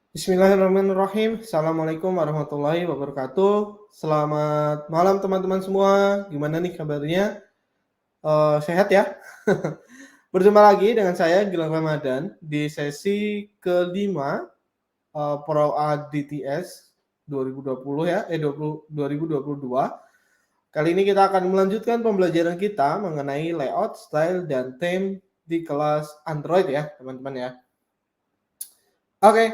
Bismillahirrahmanirrahim. Assalamualaikum warahmatullahi wabarakatuh. Selamat malam teman-teman semua. Gimana nih kabarnya? Sehat ya? Berjumpa lagi dengan saya Gilang Ramadan di sesi kelima Pro ADTS 2020 ya, 2022. Kali ini kita akan melanjutkan pembelajaran kita mengenai layout, style, dan theme di kelas Android ya, teman-teman ya. Oke,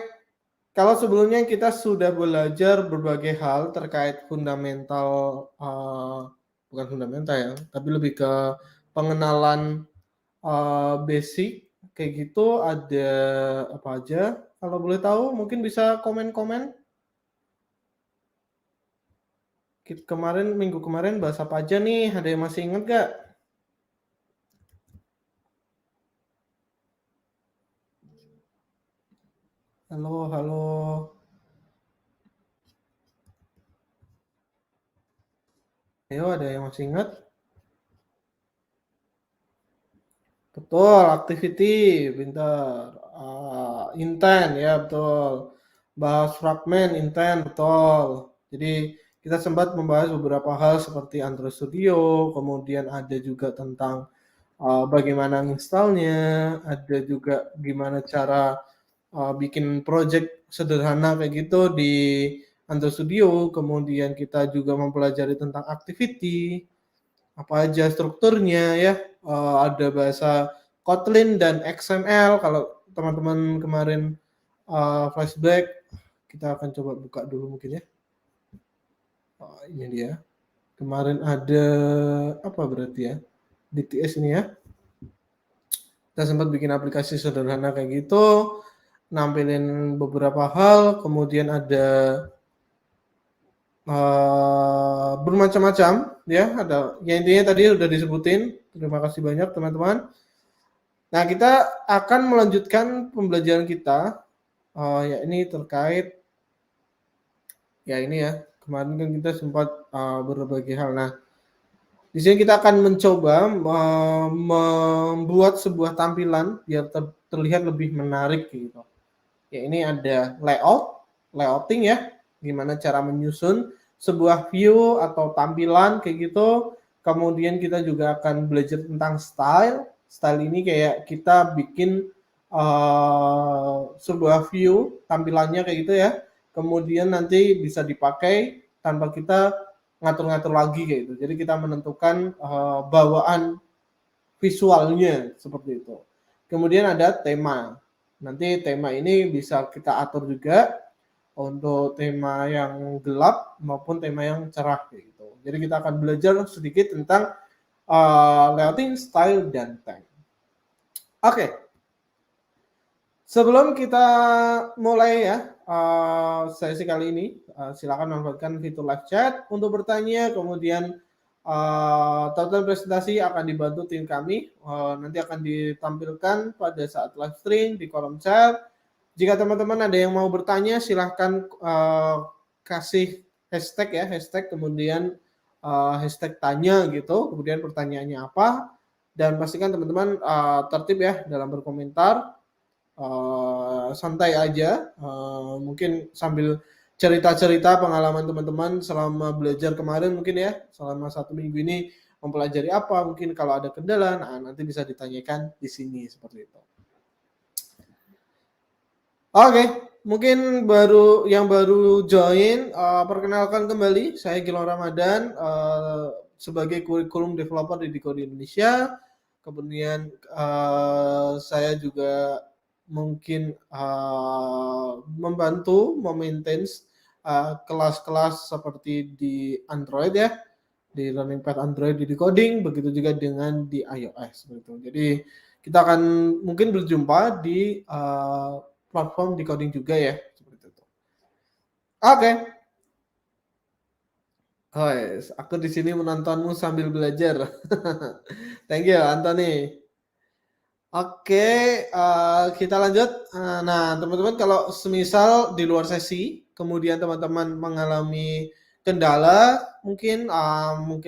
kalau sebelumnya kita sudah belajar berbagai hal terkait fundamental, bukan fundamental ya, tapi lebih ke pengenalan basic kayak gitu, ada apa aja? Kalau boleh tahu mungkin bisa komen-komen. Minggu kemarin bahas apa aja nih? Ada yang masih ingat gak? Halo, halo. Ayo, ada yang masih ingat? Betul, activity, pintar. Intent, ya betul. Bahas fragmen, intent, betul. Jadi kita sempat membahas beberapa hal seperti Android Studio, kemudian ada juga tentang bagaimana installnya, ada juga gimana cara bikin project sederhana kayak gitu di Android Studio, kemudian kita juga mempelajari tentang activity, apa aja strukturnya ya, ada bahasa Kotlin dan XML. Kalau teman-teman kemarin flashback, kita akan coba buka dulu mungkin ya. Ini dia. Kemarin ada apa berarti ya? DTS ini ya. Kita sempat bikin aplikasi sederhana kayak gitu, nampilin beberapa hal, kemudian ada bermacam-macam ya, ada ya intinya tadi udah disebutin. Terima kasih banyak teman-teman. Nah, kita akan melanjutkan pembelajaran kita, ya ini terkait, ya ini ya, kemarin kan kita sempat berbagai hal. Nah, di sini kita akan mencoba membuat sebuah tampilan biar terlihat lebih menarik gitu. Ya ini ada layouting ya, gimana cara menyusun sebuah view atau tampilan kayak gitu. Kemudian kita juga akan belajar tentang style. Style ini kayak kita bikin sebuah view tampilannya kayak gitu ya. Kemudian nanti bisa dipakai tanpa kita ngatur-ngatur lagi kayak gitu. Jadi kita menentukan bawaan visualnya seperti itu. Kemudian ada tema. Nanti tema ini bisa kita atur juga untuk tema yang gelap maupun tema yang cerah gitu. Jadi kita akan belajar sedikit tentang layouting, style, dan theme. Oke, sebelum kita mulai ya sesi kali ini, silakan manfaatkan fitur live chat untuk bertanya. Kemudian tonton presentasi akan dibantu tim kami. Nanti akan ditampilkan pada saat live stream di kolom chat. Jika teman-teman ada yang mau bertanya, silahkan kasih hashtag ya, hashtag kemudian hashtag tanya gitu, kemudian pertanyaannya apa, dan pastikan teman-teman tertib ya dalam berkomentar. Santai aja, mungkin sambil cerita-cerita pengalaman teman-teman selama belajar kemarin mungkin ya, selama 1 minggu ini mempelajari apa, mungkin kalau ada kendala, nah nanti bisa ditanyakan di sini seperti itu. Oke, mungkin yang baru join, perkenalkan kembali, saya Gilang Ramadan, sebagai kurikulum developer di Decode Indonesia. Kemudian saya juga mungkin membantu memaintain kelas-kelas seperti di Android ya, di Learning Path Android di Decoding, begitu juga dengan di iOS gitu. Jadi kita akan mungkin berjumpa di platform Decoding juga ya, seperti itu. Oke. Oh, yes. Aku di sini menontonmu sambil belajar. Thank you, Anthony. Oke, kita lanjut. Nah, teman-teman kalau semisal di luar sesi, kemudian teman-teman mengalami kendala, mungkin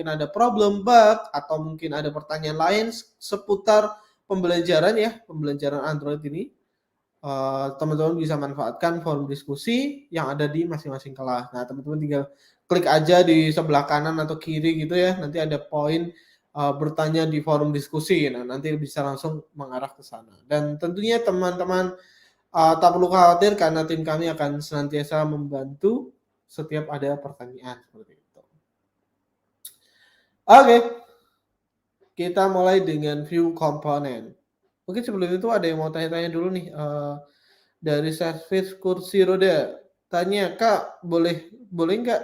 ada problem bug atau mungkin ada pertanyaan lain seputar pembelajaran ya, pembelajaran Android ini. teman-teman bisa manfaatkan forum diskusi yang ada di masing-masing kelas. Nah, teman-teman tinggal klik aja di sebelah kanan atau kiri gitu ya, nanti ada poin bertanya di forum diskusi. Nah, nanti bisa langsung mengarah ke sana. Dan tentunya teman-teman tak perlu khawatir karena tim kami akan senantiasa membantu setiap ada pertanyaan seperti itu. Oke, kita mulai dengan view komponen. Mungkin sebelum itu ada yang mau tanya-tanya dulu nih dari service kursi roda. Tanya, Kak, boleh nggak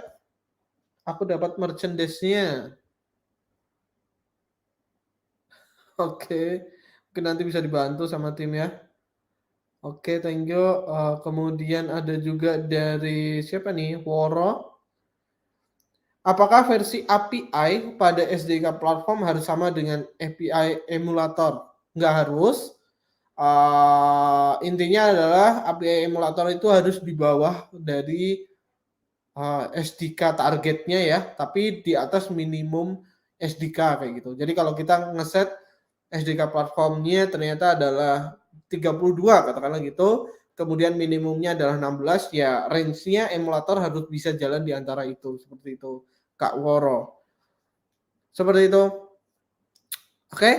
aku dapat merchandise-nya? Oke, mungkin nanti bisa dibantu sama tim ya. Oke, thank you. Kemudian ada juga dari siapa nih? Woro. Apakah versi API pada SDK platform harus sama dengan API emulator? Nggak harus. Intinya adalah API emulator itu harus di bawah dari SDK targetnya ya, tapi di atas minimum SDK kayak gitu. Jadi kalau kita ngeset SDK platformnya ternyata adalah 32 katakanlah gitu, kemudian minimumnya adalah 16, ya range-nya emulator harus bisa jalan di antara itu, seperti itu Kak Woro. Seperti itu. Oke,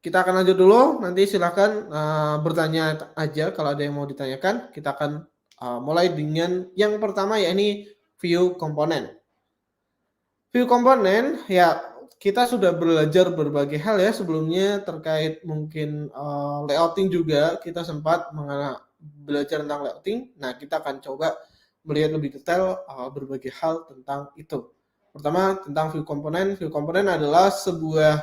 kita akan lanjut dulu, nanti silakan bertanya aja kalau ada yang mau ditanyakan. Kita akan mulai dengan yang pertama, yakni view komponen. View komponen, ya kita sudah belajar berbagai hal ya sebelumnya terkait mungkin layouting juga, kita sempat belajar tentang layouting. Nah, kita akan coba melihat lebih detail berbagai hal tentang itu. Pertama, tentang view komponen. View komponen adalah sebuah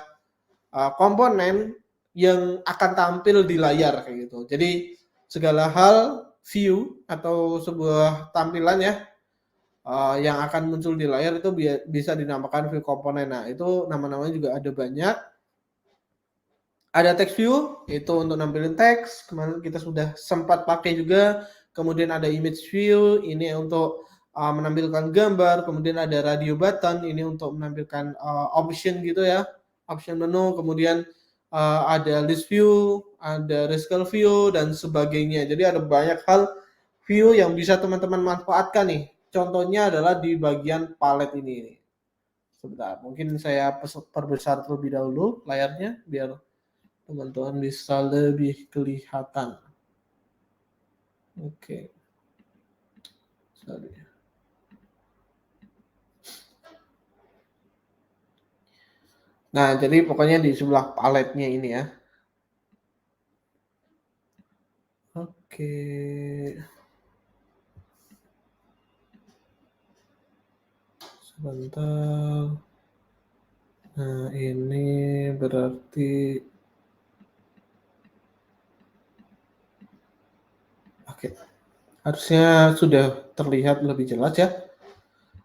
komponen yang akan tampil di layar kayak gitu. Jadi segala hal view atau sebuah tampilan ya yang akan muncul di layar itu bisa dinamakan view komponen. Nah, itu nama-namanya juga ada banyak. Ada text view, itu untuk nampilin teks. Kemarin kita sudah sempat pakai juga. Kemudian ada image view, ini untuk menampilkan gambar. Kemudian ada radio button, ini untuk menampilkan option gitu ya, option menu. Kemudian ada list view, ada rescale view, dan sebagainya. Jadi ada banyak hal view yang bisa teman-teman manfaatkan nih. Contohnya adalah di bagian palet ini. Sebentar, mungkin saya perbesar terlebih dahulu layarnya biar teman-teman bisa lebih kelihatan. Oke. Sorry. Nah, jadi pokoknya di sebelah paletnya ini ya. Oke. Sebentar. Nah, ini berarti oke. Harusnya sudah terlihat lebih jelas ya.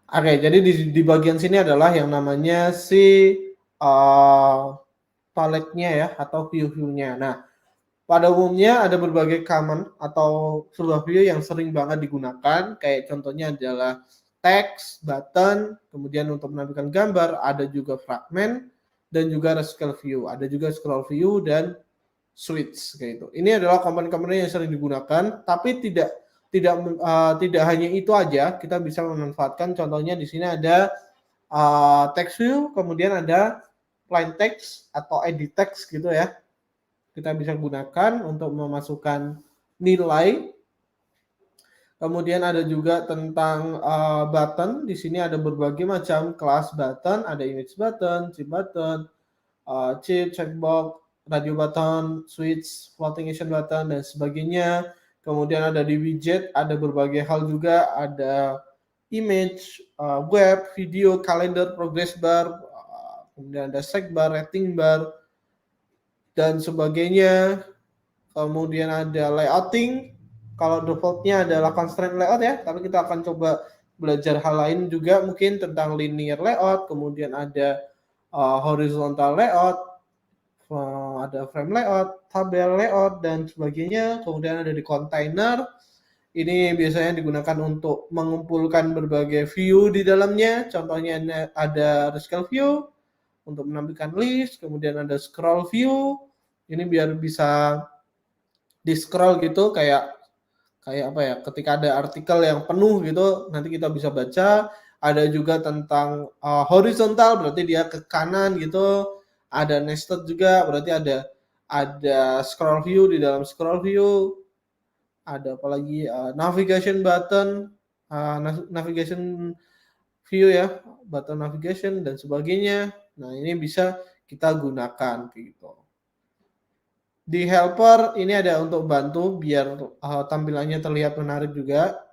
Oke, jadi di bagian sini adalah yang namanya si paletnya ya atau view-nya. Nah, pada umumnya ada berbagai common atau sebuah view yang sering banget digunakan, kayak contohnya adalah text, button, kemudian untuk menampilkan gambar, ada juga fragment, dan juga rescale view, ada juga scroll view dan switch kayak itu. Ini adalah komponen-komponen yang sering digunakan, tapi tidak hanya itu aja, kita bisa memanfaatkan. Contohnya di sini ada text view, kemudian ada plain text atau edit text gitu ya. Kita bisa gunakan untuk memasukkan nilai. Kemudian ada juga tentang button. Di sini ada berbagai macam kelas button, ada image button, chip button, chip, checkbox, radio button, switch, floating action button, dan sebagainya. Kemudian ada di widget, ada berbagai hal juga, ada image, web, video, kalender, progress bar, kemudian ada seek bar, rating bar, dan sebagainya. Kemudian ada layouting. Kalau defaultnya adalah constraint layout ya, tapi kita akan coba belajar hal lain juga mungkin tentang linear layout. Kemudian ada horizontal layout, ada frame layout, tabel layout, dan sebagainya. Kemudian ada di container. Ini biasanya digunakan untuk mengumpulkan berbagai view di dalamnya. Contohnya ada rescale view untuk menampilkan list. Kemudian ada scroll view. Ini biar bisa di scroll gitu kayak apa ya, ketika ada artikel yang penuh gitu nanti kita bisa baca. Ada juga tentang horizontal, berarti dia ke kanan gitu. Ada nested juga, berarti ada scroll view, di dalam scroll view ada apalagi navigation button, navigation view ya, button navigation dan sebagainya. Nah, ini bisa kita gunakan gitu. Di helper ini ada untuk bantu biar tampilannya terlihat menarik juga,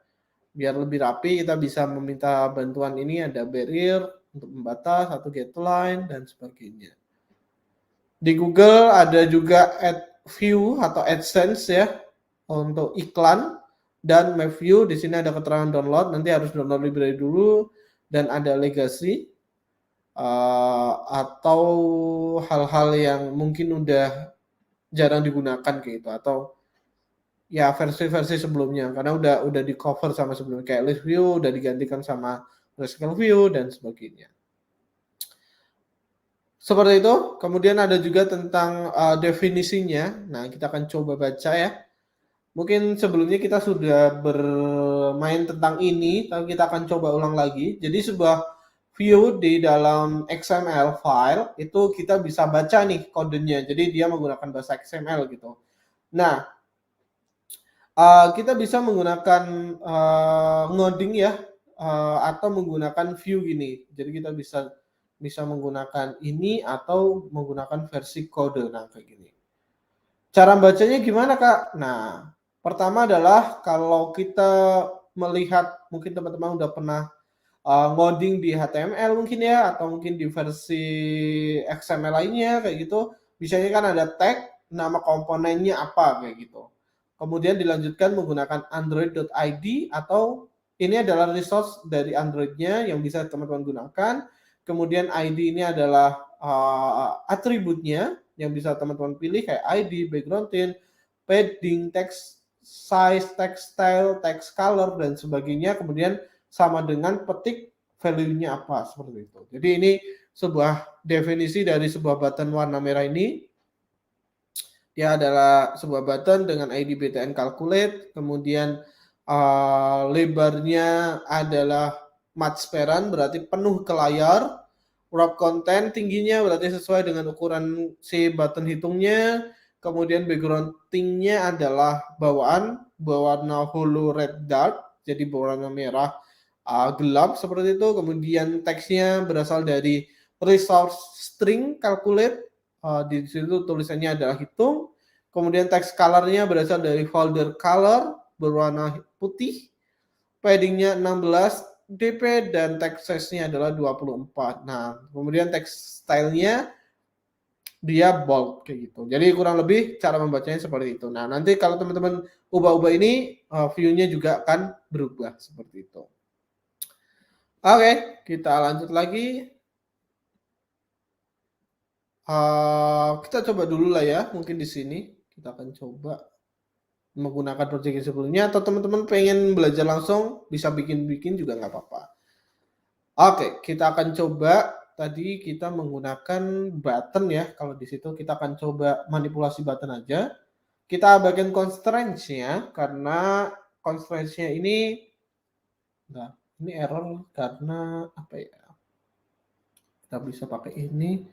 biar lebih rapi. Kita bisa meminta bantuan, ini ada barrier untuk membatas atau get line dan sebagainya. Di Google ada juga Add View atau AdSense ya untuk iklan, dan Map View. Di sini ada keterangan download, nanti harus download library dulu, dan ada legacy atau hal-hal yang mungkin udah jarang digunakan kayak gitu, atau ya versi-versi sebelumnya karena udah di cover sama sebelumnya, kayak list view udah digantikan sama graphical view dan sebagainya. Seperti itu. Kemudian ada juga tentang definisinya. Nah, kita akan coba baca ya. Mungkin sebelumnya kita sudah bermain tentang ini, tapi kita akan coba ulang lagi. Jadi sebuah view di dalam XML file itu kita bisa baca nih kodenya. Jadi dia menggunakan bahasa XML gitu. Nah, kita bisa menggunakan ngoding ya, atau menggunakan view gini. Jadi kita bisa menggunakan ini atau menggunakan versi kode. Nah, kayak gini. Cara bacanya gimana, Kak? Nah, pertama adalah kalau kita melihat, mungkin teman-teman udah pernah ngoding di HTML mungkin ya, atau mungkin di versi XML lainnya kayak gitu. Biasanya kan ada tag, nama komponennya apa kayak gitu. Kemudian dilanjutkan menggunakan android.id, atau ini adalah resource dari Android-nya yang bisa teman-teman gunakan. Kemudian ID ini adalah atributnya yang bisa teman-teman pilih kayak ID, background theme, padding, text size, text style, text color dan sebagainya. Kemudian sama dengan petik value-nya apa, seperti itu. Jadi ini sebuah definisi dari sebuah button warna merah ini. Dia adalah sebuah button dengan ID btn calculate, kemudian lebarnya adalah matsperan, berarti penuh ke layar. Wrap content tingginya berarti sesuai dengan ukuran si button hitungnya. Kemudian background theme-nya adalah bawaan berwarna hollow red dark, jadi berwarna merah gelap seperti itu. Kemudian teksnya berasal dari resource string calculate, di situ tulisannya adalah hitung. Kemudian text color-nya berasal dari folder color berwarna putih. Padding-nya 16 dp dan text size-nya adalah 24. Nah, kemudian text style-nya dia bold kayak gitu. Jadi kurang lebih cara membacanya seperti itu. Nah, nanti kalau teman-teman ubah-ubah ini, view-nya juga akan berubah seperti itu. Oke, kita lanjut lagi. Kita coba dulu lah ya, mungkin di sini kita akan coba menggunakan project yang sebelumnya, atau teman-teman pengen belajar langsung bisa bikin-bikin juga nggak apa-apa. Oke, kita akan coba. Tadi kita menggunakan button ya, kalau di situ kita akan coba manipulasi button aja. Kita bagian constraints-nya, karena constraints-nya ini error karena apa ya? Kita bisa pakai ini,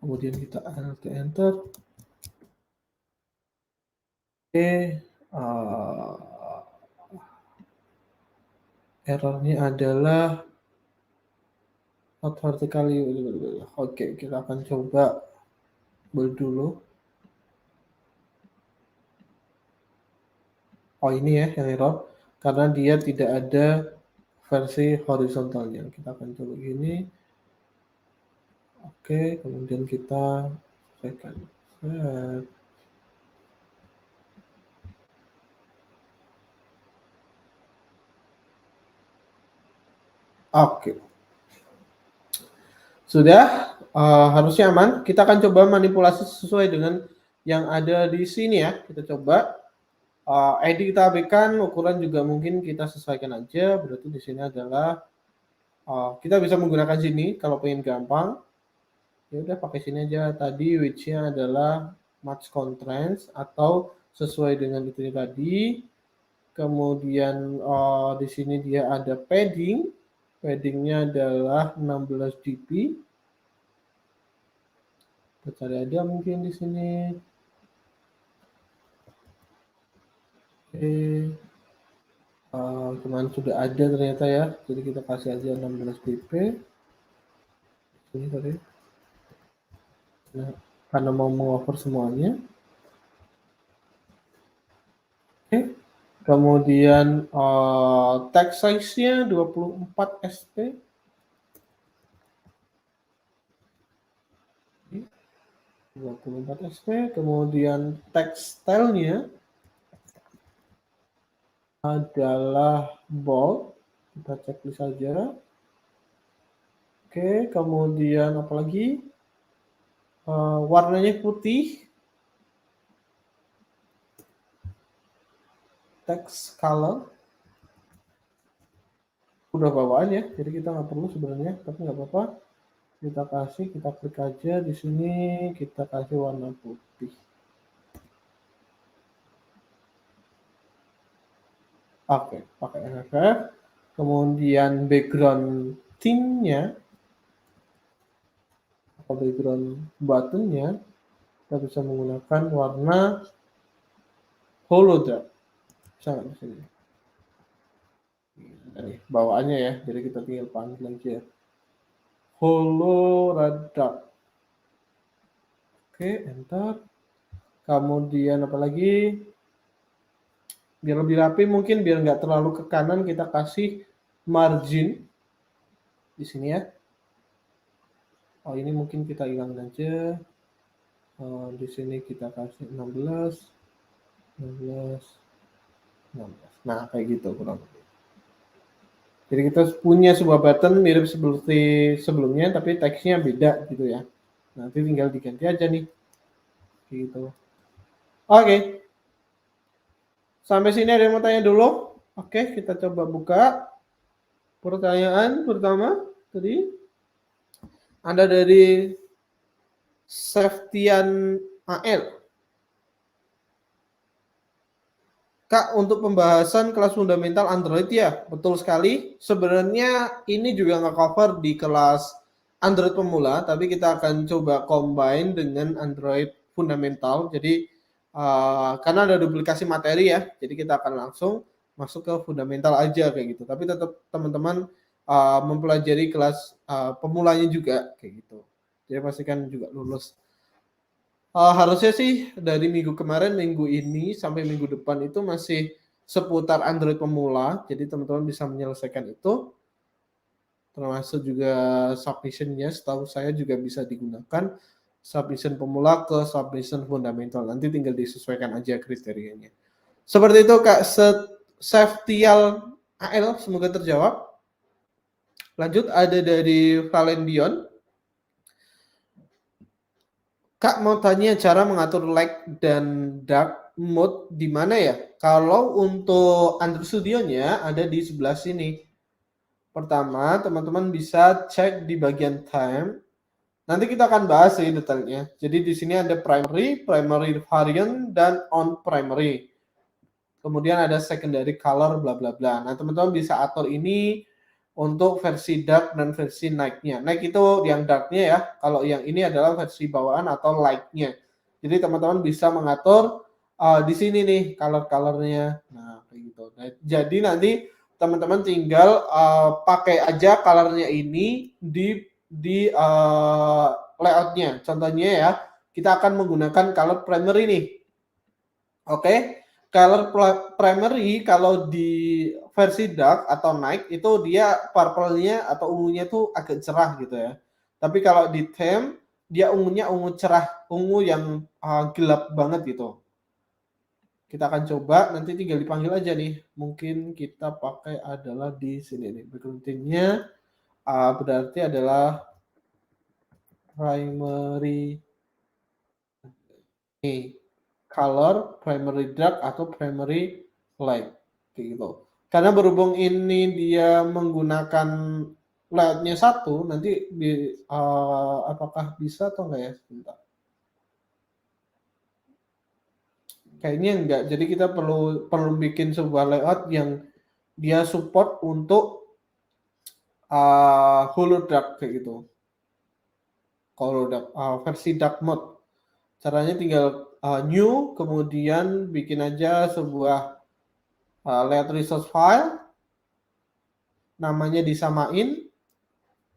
kemudian kita alt enter. Oke, errornya adalah not vertically. Oke, kita akan coba build dulu. Oh, ini ya yang error karena dia tidak ada versi horizontalnya. Kita akan coba gini. Oke, kemudian kita selesaikan. Oke. Sudah, harusnya aman. Kita akan coba manipulasi sesuai dengan yang ada di sini ya. Kita coba. ID kita abaikan, ukuran juga mungkin kita sesuaikan aja. Berarti di sini adalah kita bisa menggunakan sini kalau pengen gampang. Ya udah pakai sini aja. Tadi which-nya adalah match constraints atau sesuai dengan itu tadi. Kemudian di sini dia ada padding. Paddingnya adalah 16 dp. Kita cari aja mungkin di sini. Oke. Kemarin sudah ada ternyata ya. Jadi kita kasih aja 16 dp. Ini tadi. Nah, karena mau mengover semuanya. Oke. Kemudian text size-nya 24 sp. 24 sp. Kemudian text style-nya adalah bold. Kita checklist saja. Oke, kemudian apalagi? Warnanya putih. Text color. Udah bawaan ya, jadi kita nggak perlu sebenarnya, tapi nggak apa-apa. Kita klik aja di sini, kita kasih warna putih. Oke, pakai FFF. Kemudian background theme-nya atau background button-nya kita bisa menggunakan warna hologram. Bisa nggak di sini? Ini bawaannya ya, jadi kita tinggal panggil aja. Holoradar. Oke, enter. Kemudian apalagi? Biar lebih rapi mungkin, biar nggak terlalu ke kanan, kita kasih margin di sini ya. Oh, ini mungkin kita hilangin aja. Di sini kita kasih 16. Nah, kayak gitu kurang lebih. Jadi kita punya sebuah button mirip seperti sebelumnya, tapi teksnya beda gitu ya. Nanti tinggal diganti aja nih. Gitu. Oke. Sampai sini ada yang mau tanya dulu? Oke, kita coba buka. Pertanyaan pertama tadi ada dari Seftian AL. Kak, untuk pembahasan kelas fundamental Android ya, betul sekali. Sebenarnya ini juga nggak cover di kelas Android pemula, tapi kita akan coba combine dengan Android fundamental. Jadi karena ada duplikasi materi ya, jadi kita akan langsung masuk ke fundamental aja kayak gitu. Tapi tetap teman-teman mempelajari kelas pemulanya juga kayak gitu. Jadi pastikan juga lulus. Harusnya sih dari minggu kemarin, minggu ini sampai minggu depan itu masih seputar Android pemula. Jadi teman-teman bisa menyelesaikan itu. Termasuk juga submission-nya, setahu saya juga bisa digunakan submission pemula ke submission fundamental. Nanti tinggal disesuaikan aja kriterianya. Seperti itu Kak Seftial AL, semoga terjawab. Lanjut ada dari Valendion. Kak mau tanya cara mengatur light dan dark mode di mana ya? Kalau untuk Android Studio-nya ada di sebelah sini. Pertama, teman-teman bisa cek di bagian time. Nanti kita akan bahas sih detailnya. Jadi di sini ada primary, primary variant, dan on primary. Kemudian ada secondary color, bla bla bla. Nah, teman-teman bisa atur ini untuk versi dark dan versi night-nya. Night itu yang dark-nya ya. Kalau yang ini adalah versi bawaan atau light-nya. Jadi teman-teman bisa mengatur di sini nih color-colornya. Nah, kayak gitu. Nah, jadi nanti teman-teman tinggal pakai aja colornya ini di layout-nya. Contohnya ya, kita akan menggunakan color primary nih. Oke. Color primary kalau di versi dark atau night itu dia purple-nya atau ungunya tuh agak cerah gitu ya. Tapi kalau di theme dia ungunya ungu cerah, ungu yang gelap banget gitu. Kita akan coba, nanti tinggal dipanggil aja nih. Mungkin kita pakai adalah di sini nih. Background theme-nya berarti adalah primary color, primary dark atau primary light kayak gitu. Karena berhubung ini dia menggunakan layoutnya satu, nanti apakah bisa atau enggak ya? Sebentar. Kayaknya enggak. Jadi kita perlu bikin sebuah layout yang dia support untuk holodark kayak gitu. Kalau versi dark mode. Caranya tinggal new, kemudian bikin aja sebuah layout resource file, namanya disamain,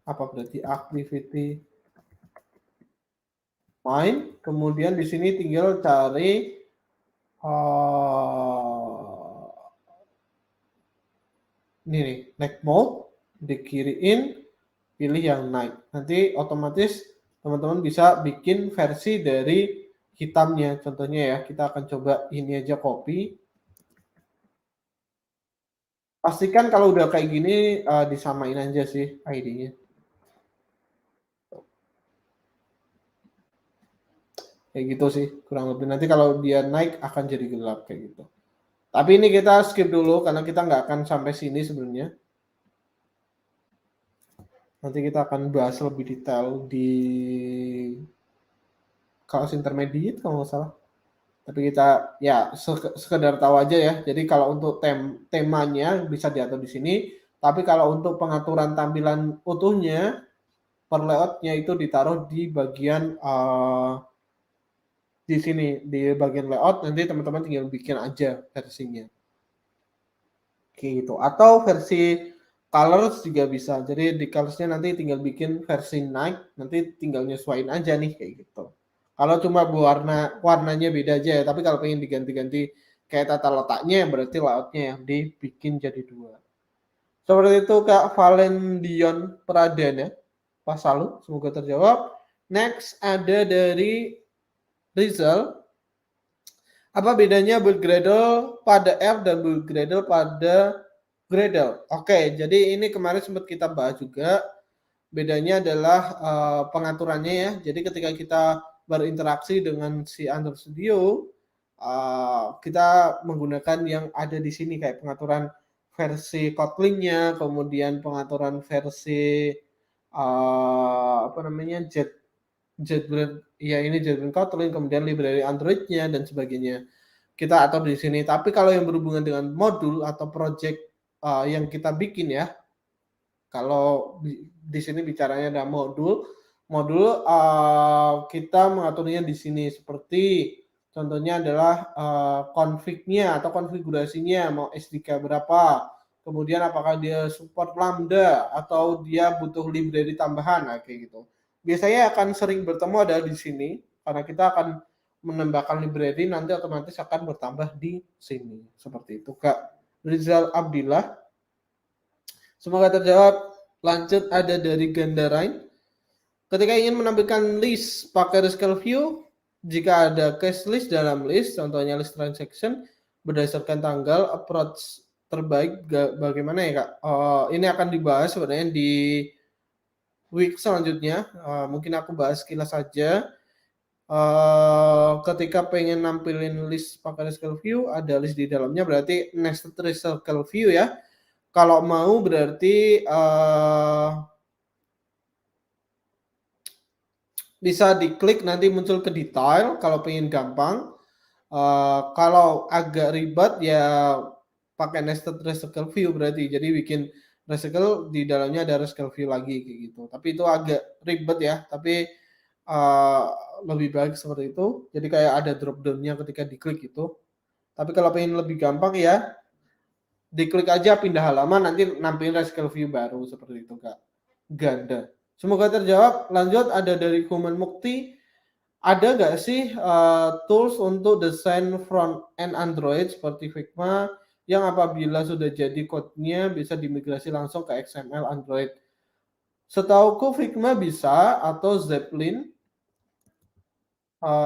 apa berarti activity main, kemudian di sini tinggal cari ini nih, night mode, dikiriin, pilih yang night. Nanti otomatis teman-teman bisa bikin versi dari hitamnya. Contohnya ya, kita akan coba ini aja copy. Pastikan kalau udah kayak gini disamain aja sih ID-nya. Kayak gitu sih kurang lebih. Nanti kalau dia naik akan jadi gelap kayak gitu. Tapi ini kita skip dulu karena kita nggak akan sampai sini sebenarnya. Nanti kita akan bahas lebih detail di kelas intermediate kalau nggak salah. Tapi kita ya sekedar tahu aja ya. Jadi kalau untuk temanya bisa diatur di sini. Tapi kalau untuk pengaturan tampilan utuhnya per layoutnya itu ditaruh di bagian di sini di bagian layout. Nanti teman-teman tinggal bikin aja versinya. Gitu. Atau versi colors juga bisa. Jadi di colorsnya nanti tinggal bikin versi night, nanti tinggal nyesuaiin aja nih kayak gitu. Kalau cuma warnanya beda aja ya, tapi kalau pengen diganti-ganti kayak tata letaknya berarti layoutnya yang dibikin jadi 2. Seperti itu Kak Valendion Pradana. Pak Salu, semoga terjawab. Next ada dari Rizal. Apa bedanya build Gradle pada F dan build Gradle pada Gradle? Oke, jadi ini kemarin sempat kita bahas juga. Bedanya adalah pengaturannya ya. Jadi ketika kita berinteraksi dengan si Android Studio, kita menggunakan yang ada di sini kayak pengaturan versi Kotlin-nya, kemudian pengaturan versi apa namanya JetBrains ya ini JetBrains Kotlin, kemudian library Android-nya dan sebagainya. Kita atur di sini. Tapi kalau yang berhubungan dengan modul atau project yang kita bikin ya, kalau di sini bicaranya ada modul kita mengaturnya di sini seperti contohnya adalah config-nya atau konfigurasinya mau SDK berapa, kemudian apakah dia support Lambda atau dia butuh library tambahan, nah, kayak gitu. Biasanya akan sering bertemu ada di sini karena kita akan menambahkan library nanti otomatis akan bertambah di sini. Seperti itu Kak Rizal Abdillah. Semoga terjawab. Lanjut ada dari Gandarain. Ketika ingin menampilkan list pakai rescale view, jika ada cache list dalam list, contohnya list transaction, berdasarkan tanggal, approach terbaik bagaimana ya Kak? Ini akan dibahas sebenarnya di week selanjutnya. Mungkin aku bahas sekilas saja. Ketika pengen nampilin list pakai rescale view, ada list di dalamnya berarti nested rescale view ya. Kalau mau berarti bisa diklik nanti muncul ke detail kalau pengen gampang. Kalau agak ribet ya pakai nested rescale view berarti. Jadi bikin rescale di dalamnya ada rescale view lagi kayak gitu. Tapi itu agak ribet ya. Tapi lebih baik seperti itu. Jadi kayak ada drop down-nya ketika diklik itu. Tapi kalau pengen lebih gampang ya diklik aja pindah halaman nanti nampilin rescale view baru seperti itu Kak. Ganda. Semoga terjawab. Lanjut ada dari Kuman Mukti. Ada nggak sih tools untuk desain front end Android seperti Figma yang apabila sudah jadi code-nya bisa dimigrasi langsung ke XML Android? Setauku Figma bisa atau Zeppelin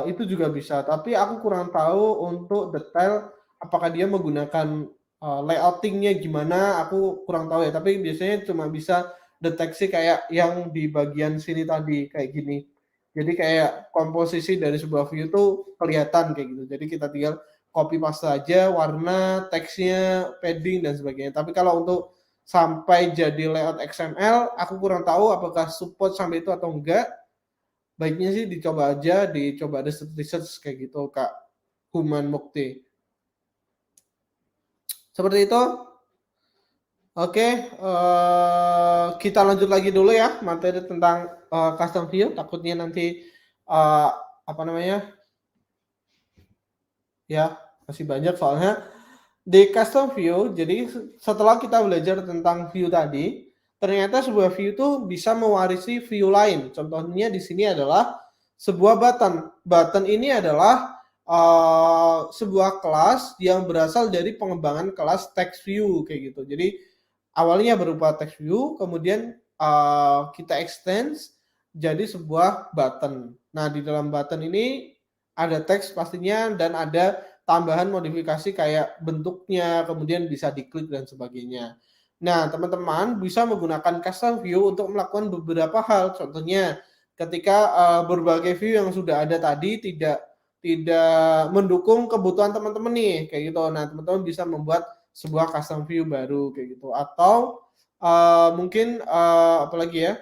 itu juga bisa. Tapi aku kurang tahu untuk detail apakah dia menggunakan layouting-nya gimana. Aku kurang tahu ya. Tapi biasanya cuma bisa deteksi kayak yang di bagian sini tadi kayak gini. Jadi kayak komposisi dari sebuah view itu kelihatan kayak gitu. Jadi kita tinggal copy paste aja warna, teksnya, padding dan sebagainya. Tapi kalau untuk sampai jadi layout XML, aku kurang tahu apakah support sampai itu atau enggak. Baiknya sih dicoba aja, dicoba research kayak gitu Kak Human Mukti. Seperti itu. Oke, kita lanjut lagi dulu ya materi tentang custom view. Takutnya nanti apa namanya ya masih banyak soalnya di custom view. Jadi setelah kita belajar tentang view tadi, ternyata sebuah view itu bisa mewarisi view lain. Contohnya di sini adalah sebuah button. Button ini adalah sebuah kelas yang berasal dari pengembangan kelas text view kayak gitu. Jadi awalnya berupa text view, kemudian kita extend jadi sebuah button. Nah, di dalam button ini ada teks pastinya dan ada tambahan modifikasi kayak bentuknya, kemudian bisa diklik dan sebagainya. Nah, teman-teman bisa menggunakan custom view untuk melakukan beberapa hal. Contohnya, ketika berbagai view yang sudah ada tadi tidak mendukung kebutuhan teman-teman nih, kayak gitu. Nah, teman-teman bisa membuat sebuah custom view baru kayak gitu. Atau mungkin apalagi ya?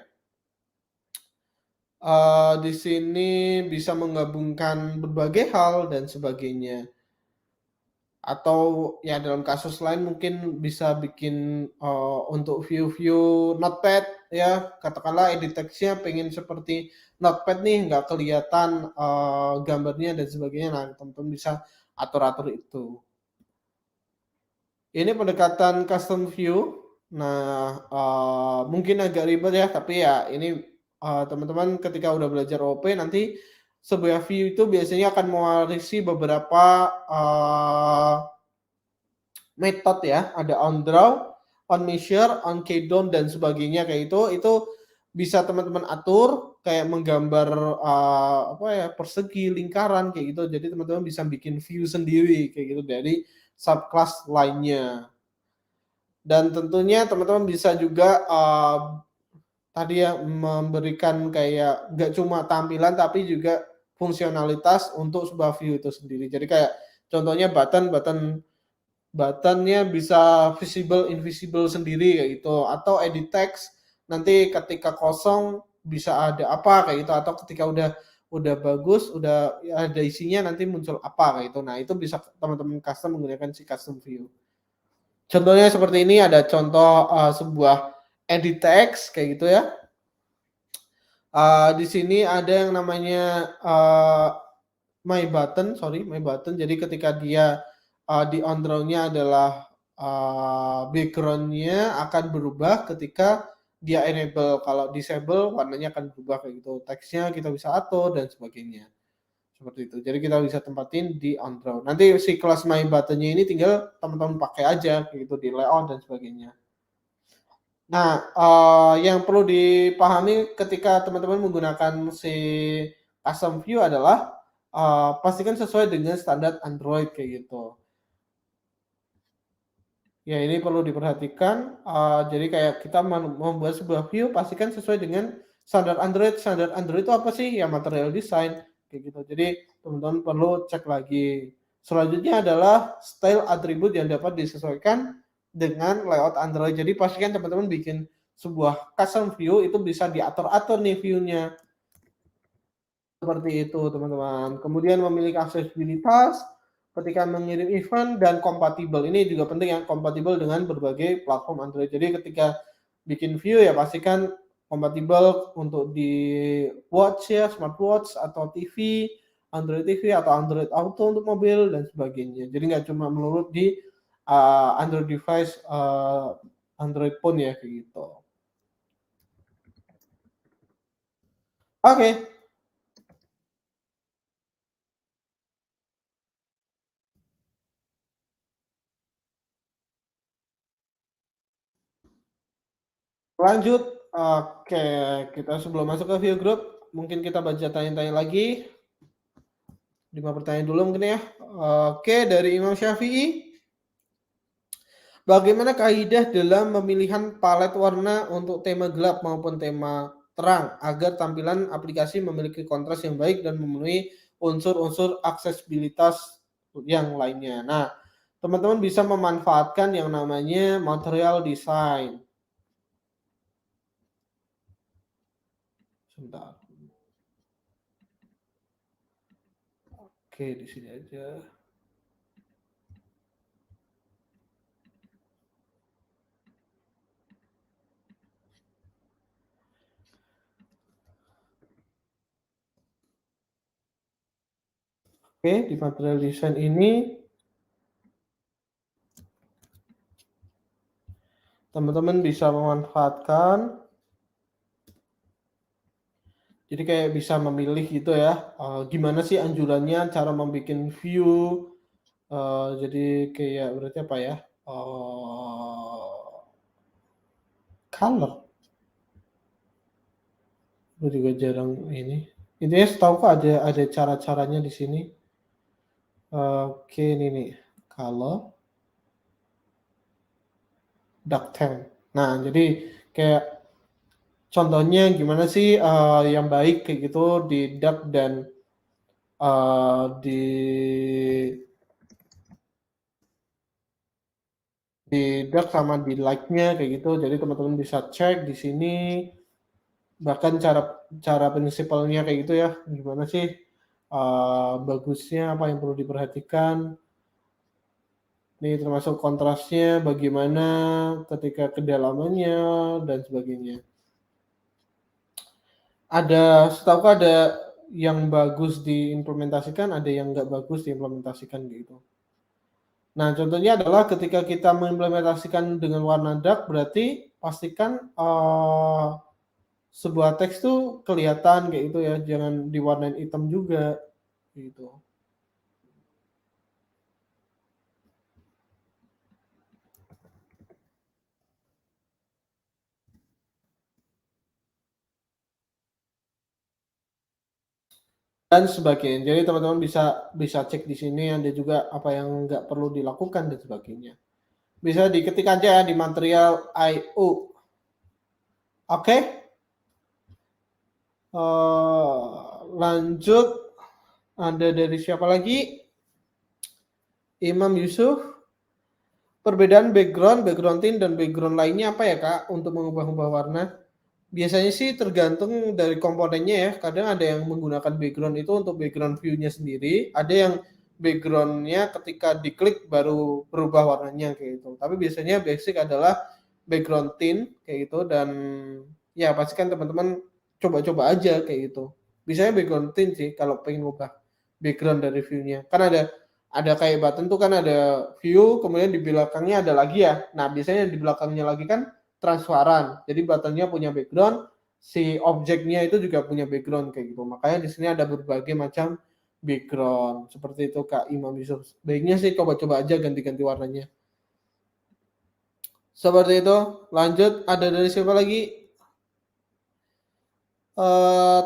Di sini bisa menggabungkan berbagai hal dan sebagainya. Atau ya dalam kasus lain mungkin bisa bikin untuk view-view notepad ya, katakanlah edit text-nya pengen seperti notepad nih, nggak kelihatan gambarnya dan sebagainya. Nah, teman-teman bisa atur-atur itu. Ini pendekatan custom view. Nah, mungkin agak ribet ya, tapi ya ini teman-teman ketika udah belajar OP nanti sebuah view itu biasanya akan mewarisi beberapa metode ya, ada on draw, on measure, on key down dan sebagainya kayak itu bisa teman-teman atur kayak menggambar apa ya, persegi, lingkaran kayak gitu. Jadi teman-teman bisa bikin view sendiri kayak gitu dari subclass lainnya. Dan tentunya teman-teman bisa juga tadi ya memberikan kayak nggak cuma tampilan tapi juga fungsionalitas untuk sebuah view itu sendiri. Jadi kayak contohnya buttonnya bisa visible invisible sendiri kayak gitu, atau edit text nanti ketika kosong bisa ada apa kayak gitu, atau ketika udah bagus udah ya ada isinya nanti muncul apa kayak gitu. Nah, itu bisa teman-teman custom menggunakan si custom view. Contohnya seperti ini, ada contoh sebuah edit text kayak gitu ya. Di sini ada yang namanya my button. Jadi ketika dia di on draw-nya adalah background-nya akan berubah ketika dia enable. Kalau disable warnanya akan berubah kayak gitu. Teksnya kita bisa atur dan sebagainya. Seperti itu. Jadi kita bisa tempatin di on draw. Nanti si kelas my button-nya ini tinggal teman-teman pakai aja kayak gitu di layout dan sebagainya. Nah, yang perlu dipahami ketika teman-teman menggunakan si custom view adalah pastikan sesuai dengan standar Android kayak gitu. Ya, ini perlu diperhatikan. Jadi kayak kita membuat sebuah view, pastikan sesuai dengan standar Android. Standar Android itu apa sih? Ya, material design kayak gitu. Jadi teman-teman perlu cek lagi. Selanjutnya adalah style atribut yang dapat disesuaikan dengan layout Android. Jadi pastikan teman-teman bikin sebuah custom view itu bisa diatur-atur nih view-nya. Seperti itu, teman-teman. Kemudian memiliki aksesibilitas ketika mengirim event dan kompatibel. Ini juga penting ya, kompatibel dengan berbagai platform Android. Jadi ketika bikin view ya pastikan kompatibel untuk di watch ya, smartwatch atau TV, Android TV atau Android Auto untuk mobil dan sebagainya. Jadi nggak cuma melulu di Android device, Android phone ya kayak gitu. Oke. Lanjut, oke, kita sebelum masuk ke view group, mungkin kita baca tanya-tanya lagi. 5 pertanyaan dulu mungkin ya. Oke, dari Imam Syafi'i. Bagaimana kaidah dalam pemilihan palet warna untuk tema gelap maupun tema terang agar tampilan aplikasi memiliki kontras yang baik dan memenuhi unsur-unsur aksesibilitas yang lainnya. Nah, teman-teman bisa memanfaatkan yang namanya material design. Sebentar. Oke, di sini aja. Oke, di material desain ini teman-teman bisa memanfaatkan, jadi kayak bisa memilih gitu ya, gimana sih anjurannya cara membuat view, jadi kayak berarti apa ya, color, gue juga jarang ini. Intinya setahuku ada cara-caranya di sini. Oke, ini nih, color, dark theme. Nah, jadi kayak contohnya gimana sih yang baik kayak gitu di dark dan di dark sama di light-nya kayak gitu. Jadi teman-teman bisa cek di sini, bahkan cara prinsipalnya kayak gitu ya, gimana sih bagusnya, apa yang perlu diperhatikan. Ini termasuk kontrasnya, bagaimana ketika kedalamannya dan sebagainya. Setahu ada yang bagus diimplementasikan, ada yang nggak bagus diimplementasikan gitu. Nah, contohnya adalah ketika kita mengimplementasikan dengan warna dark, berarti pastikan sebuah teks tuh kelihatan kayak gitu ya, jangan diwarnain hitam juga gitu. Dan sebagainya. Jadi teman-teman bisa cek di sini, ada juga apa yang nggak perlu dilakukan dan sebagainya. Bisa diketik aja ya di material IO. Oke. Lanjut, ada dari siapa lagi? Imam Yusuf. Perbedaan background tint dan background lainnya apa ya Kak untuk mengubah-ubah warna? Biasanya sih tergantung dari komponennya ya. Kadang ada yang menggunakan background itu untuk background view-nya sendiri, ada yang background-nya ketika diklik baru berubah warnanya kayak gitu. Tapi biasanya basic adalah background tint kayak gitu, dan ya pastikan teman-teman coba-coba aja kayak gitu. Biasanya background tint sih kalau pengen ubah background dari view-nya. Kan ada kayak button tuh kan ada view, kemudian di belakangnya ada lagi ya. Nah, biasanya di belakangnya lagi kan transparan. Jadi buttonnya punya background, si objeknya itu juga punya background kayak gitu. Makanya di sini ada berbagai macam background. Seperti itu Kak Imam Yusuf. Baiknya sih coba-coba aja ganti-ganti warnanya. Seperti itu. Lanjut, ada dari siapa lagi?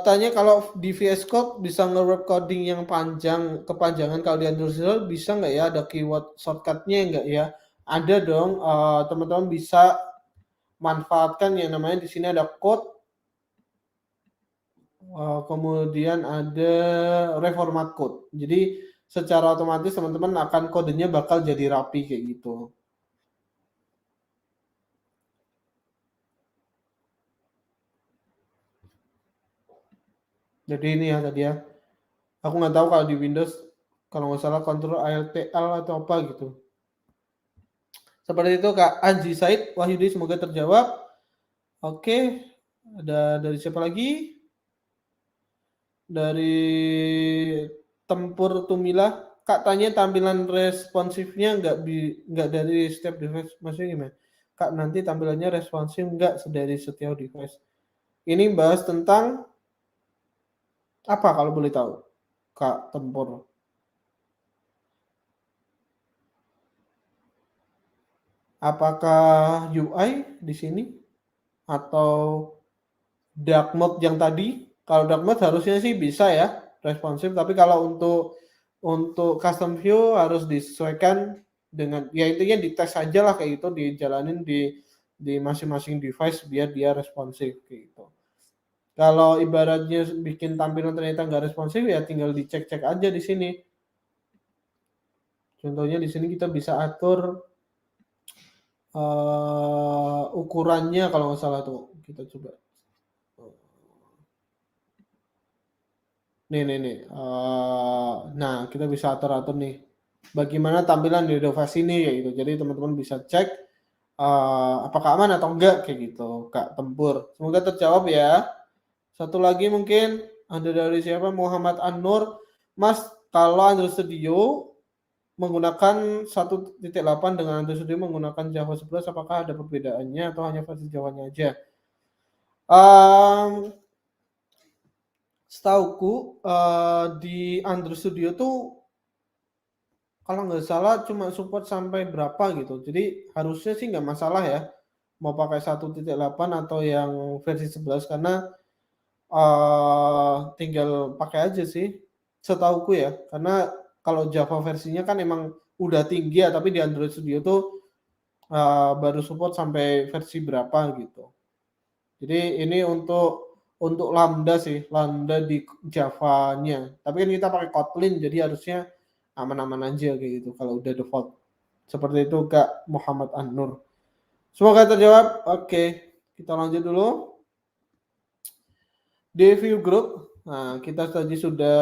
Tanya kalau di VS Code bisa nge-wrap coding yang kepanjangan kalau di Android bisa nggak ya, ada keyword shortcutnya nggak ya? Ada dong, teman-teman bisa manfaatkan yang namanya di sini ada code, kemudian ada reformat code. Jadi secara otomatis teman-teman akan kodenya bakal jadi rapi kayak gitu. Jadi ini ya tadi ya. Aku nggak tahu kalau di Windows, kalau nggak salah Ctrl Alt L atau apa gitu. Seperti itu Kak Anji Said Wahyudi, semoga terjawab. Oke, ada dari siapa lagi? Dari Tempur Tumilah. Kak tanya tampilan responsifnya nggak dari setiap device, maksudnya gimana? Kak nanti tampilannya responsif nggak dari setiap device. Ini bahas tentang apa kalau boleh tahu, Kak Tempur? Apakah UI di sini atau dark mode yang tadi? Kalau dark mode harusnya sih bisa ya responsif, tapi kalau untuk custom view harus disesuaikan dengan ya intinya dites aja lah kayak gitu, dijalanin di masing-masing device biar dia responsif kayak gitu. Kalau ibaratnya bikin tampilan ternyata nggak responsif ya tinggal dicek-cek aja di sini. Contohnya di sini kita bisa atur ukurannya kalau nggak salah tuh. Kita coba. Nih. Nah, kita bisa atur-atur nih. Bagaimana tampilan di device ini ya gitu. Jadi teman-teman bisa cek apakah aman atau enggak kayak gitu, Kak Tempur. Semoga terjawab ya. Satu lagi mungkin ada dari siapa? Muhammad An-Nur. Mas, Kalau Android Studio menggunakan 1.8 dengan Android Studio menggunakan Java 11, apakah ada perbedaannya atau hanya versi Jawanya aja? Setauku di Android Studio tuh kalau nggak salah cuma support sampai berapa gitu. Jadi harusnya sih nggak masalah ya mau pakai 1.8 atau yang versi 11 karena tinggal pakai aja sih setauku ya. Karena kalau Java versinya kan emang udah tinggi ya, tapi di Android Studio tuh baru support sampai versi berapa gitu. Jadi ini untuk Lambda sih, Lambda di Java-nya. Tapi kan kita pakai Kotlin, jadi harusnya aman-aman aja kayak gitu kalau udah default. Seperti itu Kak Muhammad An-Nur. Semoga terjawab. Oke, kita lanjut dulu. Di view group, nah kita tadi sudah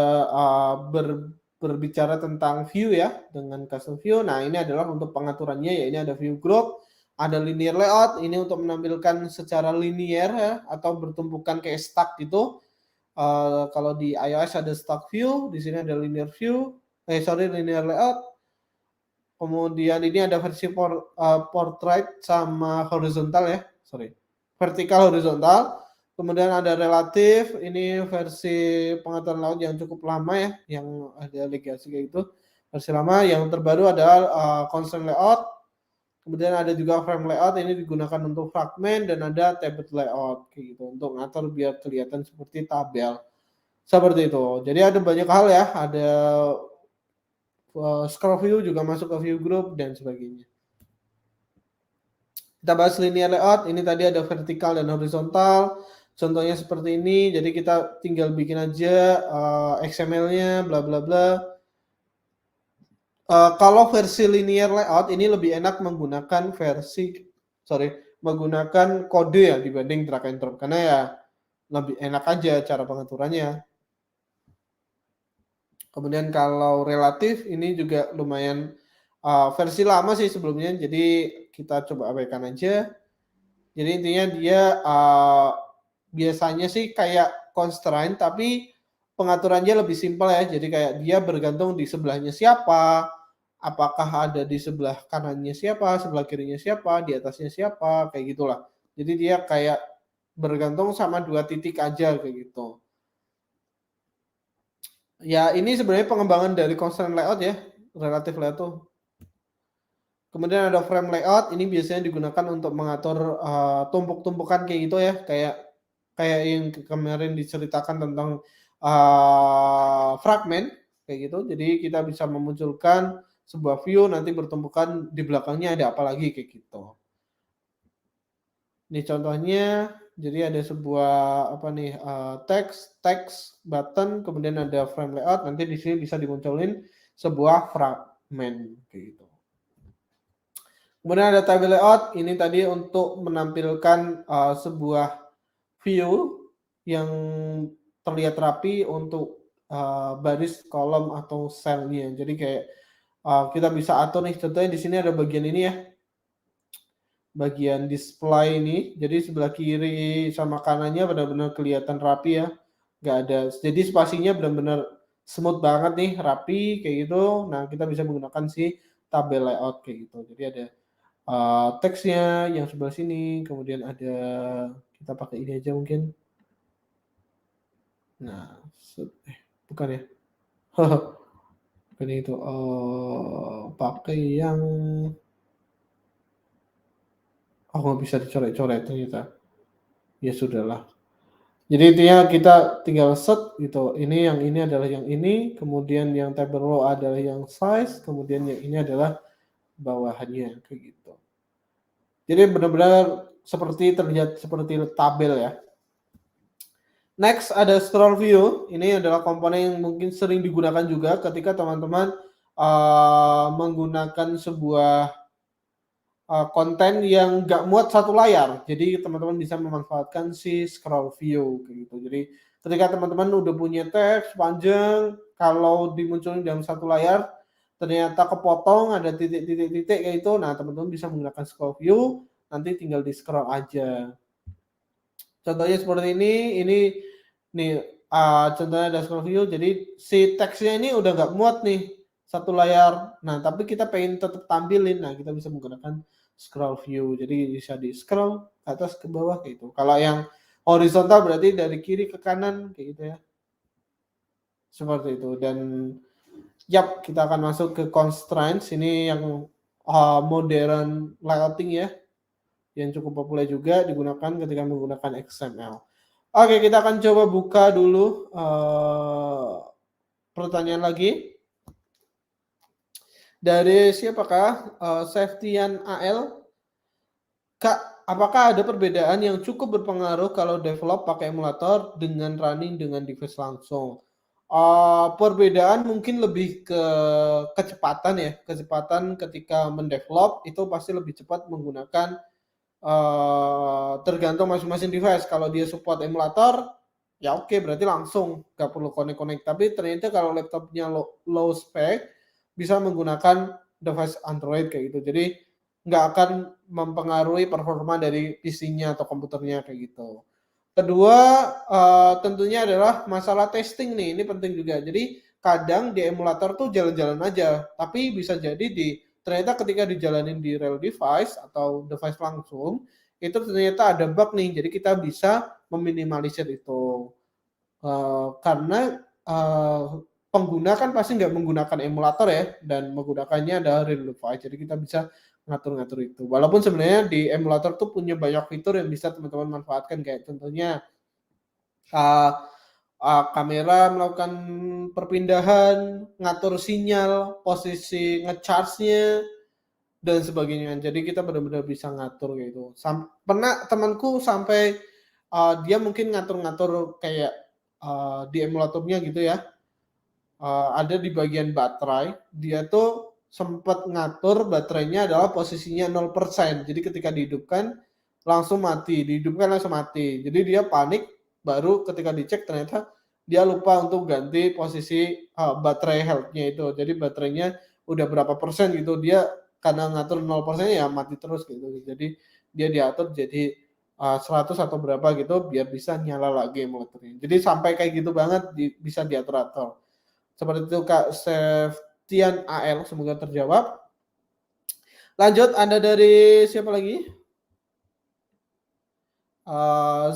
berbicara tentang view ya, dengan custom view. Nah ini adalah untuk pengaturannya ya, ini ada view group. Ada linear layout, ini untuk menampilkan secara linear ya, atau bertumpukan kayak stack gitu. Kalau di iOS ada stack view, di sini ada linear view, linear layout. Kemudian ini ada versi portrait sama horizontal ya, vertikal horizontal. Kemudian ada relatif, ini versi pengaturan layout yang cukup lama ya, yang ada legasi kayak gitu. Versi lama, yang terbaru adalah constraint layout. Kemudian ada juga frame layout, ini digunakan untuk fragment, dan ada tablet layout kayak gitu untuk ngatur biar kelihatan seperti tabel. Seperti itu. Jadi ada banyak hal ya, ada scroll view juga masuk ke view group dan sebagainya. Kita bahas linear layout, ini tadi ada vertikal dan horizontal. Contohnya seperti ini, jadi kita tinggal bikin aja XML-nya, bla bla bla. Kalau versi linear layout ini lebih enak menggunakan menggunakan kode ya dibanding drag and drop, karena ya lebih enak aja cara pengaturannya. Kemudian kalau relatif ini juga lumayan versi lama sih sebelumnya, jadi kita coba abaikan aja. Jadi intinya dia biasanya sih kayak constraint, tapi pengaturannya lebih simpel ya. Jadi kayak dia bergantung di sebelahnya siapa, apakah ada di sebelah kanannya siapa, sebelah kirinya siapa, di atasnya siapa, kayak gitulah. Jadi dia kayak bergantung sama 2 titik aja kayak gitu. Ya ini sebenarnya pengembangan dari constraint layout ya, relative layout tuh. Kemudian ada frame layout, ini biasanya digunakan untuk mengatur tumpuk-tumpukan kayak gitu ya, kayak yang kemarin diceritakan tentang fragment kayak gitu. Jadi kita bisa memunculkan sebuah view, nanti bertumpukan di belakangnya ada apa lagi kayak gitu. Ini contohnya, jadi ada sebuah text button, kemudian ada frame layout, nanti di sini bisa dimunculin sebuah fragment kayak gitu. Kemudian ada table layout, ini tadi untuk menampilkan sebuah view yang terlihat rapi untuk baris, kolom, atau selnya. Jadi kayak kita bisa atur nih, contohnya di sini ada bagian ini ya, bagian display ini. Jadi sebelah kiri sama kanannya benar-benar kelihatan rapi ya, nggak ada. Jadi spasinya benar-benar smooth banget nih, rapi kayak gitu. Nah kita bisa menggunakan si tabel layout kayak gitu. Jadi ada teksnya yang sebelah sini, kemudian ada, kita pakai ini aja mungkin. Nah, bukan ya. Bukan itu. Pakai yang nggak bisa dicoret-coret ternyata. Ya sudahlah. Jadi intinya kita tinggal set gitu. Ini yang ini adalah yang ini, kemudian yang table row adalah yang size, kemudian yang ini adalah bawahannya kayak gitu. Jadi benar-benar terlihat seperti tabel ya. Next ada scroll view. Ini adalah komponen yang mungkin sering digunakan juga ketika teman-teman menggunakan sebuah konten yang nggak muat satu layar. Jadi teman-teman bisa memanfaatkan si scroll view gitu. Jadi ketika teman-teman udah punya teks panjang, kalau dimunculin dalam satu layar ternyata kepotong ada titik-titik kayak itu, nah teman-teman bisa menggunakan scroll view, nanti tinggal di scroll aja. Contohnya seperti ini nih contohnya ada scroll view, jadi si teksnya ini udah nggak muat nih satu layar. Nah, tapi kita pengen tetap tampilin, nah kita bisa menggunakan scroll view. Jadi bisa di scroll ke atas ke bawah kayak gitu. Kalau yang horizontal berarti dari kiri ke kanan kayak gitu ya. Seperti itu. Dan yap, kita akan masuk ke constraints. Ini yang modern layouting ya, yang cukup populer juga digunakan ketika menggunakan XML. Oke, kita akan coba buka dulu pertanyaan lagi dari siapakah? Safetyan AL. Kak, apakah ada perbedaan yang cukup berpengaruh kalau develop pakai emulator dengan running dengan device langsung? Perbedaan mungkin lebih ke kecepatan ya. Kecepatan ketika mendevelop itu pasti lebih cepat menggunakan tergantung masing-masing device. Kalau dia support emulator, ya oke, berarti langsung nggak perlu connect-connect. Tapi ternyata kalau laptopnya low spec, bisa menggunakan device Android kayak gitu. Jadi nggak akan mempengaruhi performa dari PC-nya atau komputernya kayak gitu. Kedua, tentunya adalah masalah testing nih, ini penting juga. Jadi kadang di emulator tuh jalan-jalan aja, tapi bisa jadi ternyata ketika dijalanin di real device atau device langsung, itu ternyata ada bug nih, jadi kita bisa meminimalisir itu. Karena pengguna kan pasti nggak menggunakan emulator ya, dan menggunakannya adalah real device, jadi kita bisa ngatur-ngatur itu. Walaupun sebenarnya di emulator tuh punya banyak fitur yang bisa teman-teman manfaatkan, kayak contohnya kamera melakukan perpindahan, ngatur sinyal, posisi ngecharge-nya, dan sebagainya. Jadi kita benar-benar bisa ngatur gitu. Pernah temanku sampai dia mungkin ngatur-ngatur kayak di emulatornya gitu ya. Ada di bagian baterai, dia tuh sempat ngatur baterainya adalah posisinya 0%. Jadi ketika dihidupkan langsung mati, dihidupkan langsung mati. Jadi dia panik, baru ketika dicek ternyata dia lupa untuk ganti posisi baterai health-nya itu. Jadi baterainya udah berapa persen gitu, dia karena ngatur 0% ya mati terus gitu. Jadi dia diatur jadi 100 atau berapa gitu biar bisa nyala lagi emulatornya. Jadi sampai kayak gitu banget bisa diatur-atur. Seperti itu Kak Seftian AL, semoga terjawab. Lanjut, ada dari siapa lagi?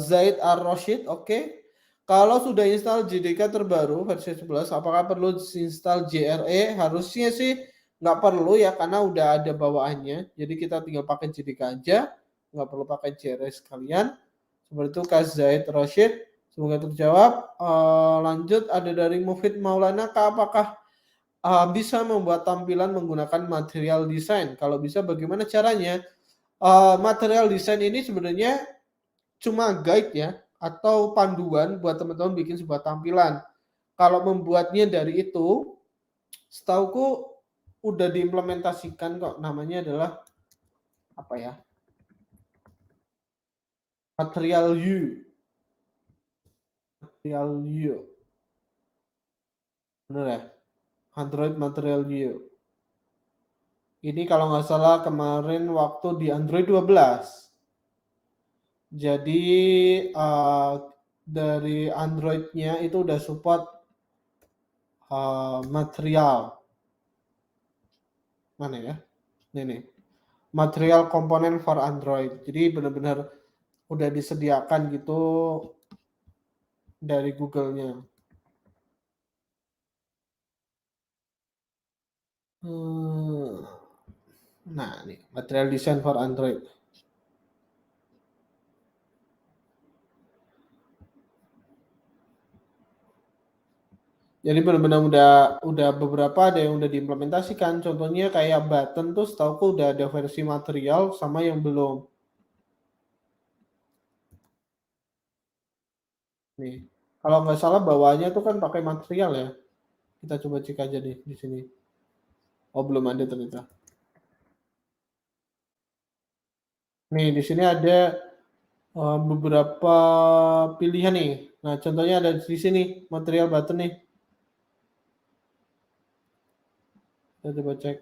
Zaid Ar-Rashid, oke. Kalau sudah install JDK terbaru versi 11, apakah perlu install JRE? Harusnya sih nggak perlu ya, karena udah ada bawaannya. Jadi kita tinggal pakai JDK aja, nggak perlu pakai JRE sekalian. Seperti itu Kak Zaid Rashid, semoga terjawab. Lanjut, ada dari Mufid Maulana, Kak, apakah bisa membuat tampilan menggunakan material desain? Kalau bisa, bagaimana caranya? Material desain ini sebenarnya cuma guide ya, atau panduan buat teman-teman bikin sebuah tampilan. Kalau membuatnya dari itu, setauku udah diimplementasikan kok. Namanya adalah apa ya? Material U. Material U. Benar ya? Android Material U. Ini kalau nggak salah kemarin waktu di Android 12. Jadi dari Android-nya itu udah support material. Mana ya? Ini. Material komponen for Android. Jadi benar-benar udah disediakan gitu dari Google-nya. Nah, ini material design for Android. Jadi benar-benar udah beberapa ada yang udah diimplementasikan. Contohnya kayak button tuh setahu udah ada versi material sama yang belum. Nih, kalau nggak salah bawahnya tuh kan pakai material ya. Kita coba cek aja nih di sini. Oh, belum ada ternyata. Nih, di sini ada beberapa pilihan nih. Nah, contohnya ada di sini material button nih. Kita coba cek.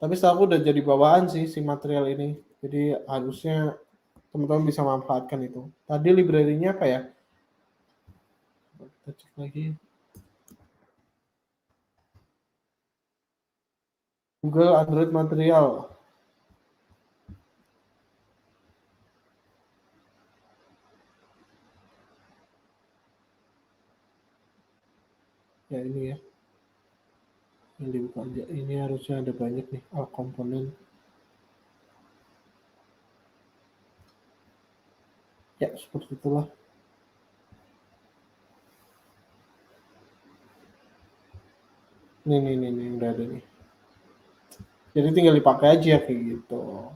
Tapi setahu udah jadi bawaan sih si material ini. Jadi harusnya Teman-teman bisa manfaatkan itu. Tadi library-nya apa ya? Kita cek lagi. Google Android Material. Ya ini ya. Yang dibuka aja. Ini harusnya ada banyak nih komponen. Ya, seperti itulah. Nih, udah ada nih. Jadi tinggal dipakai aja kayak gitu.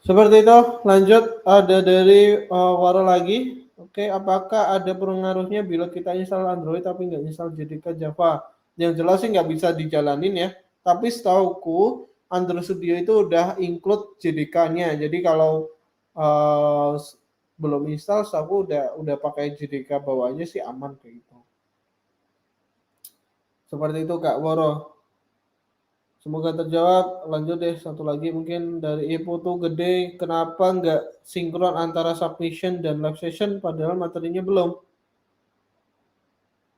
Seperti itu, lanjut ada dari Waro lagi. Oke, apakah ada pengaruhnya bila kita install Android tapi nggak install JDK Java? Yang jelas sih nggak bisa dijalanin ya. Tapi setauku Android Studio itu udah include JDK-nya. Jadi kalau uh, belum install, aku udah pakai JDK bawahnya sih aman kayak gitu. Seperti itu Kak Woro. Semoga terjawab. Lanjut deh satu lagi mungkin dari Ipo tuh gede. Kenapa nggak sinkron antara submission dan live session padahal materinya belum?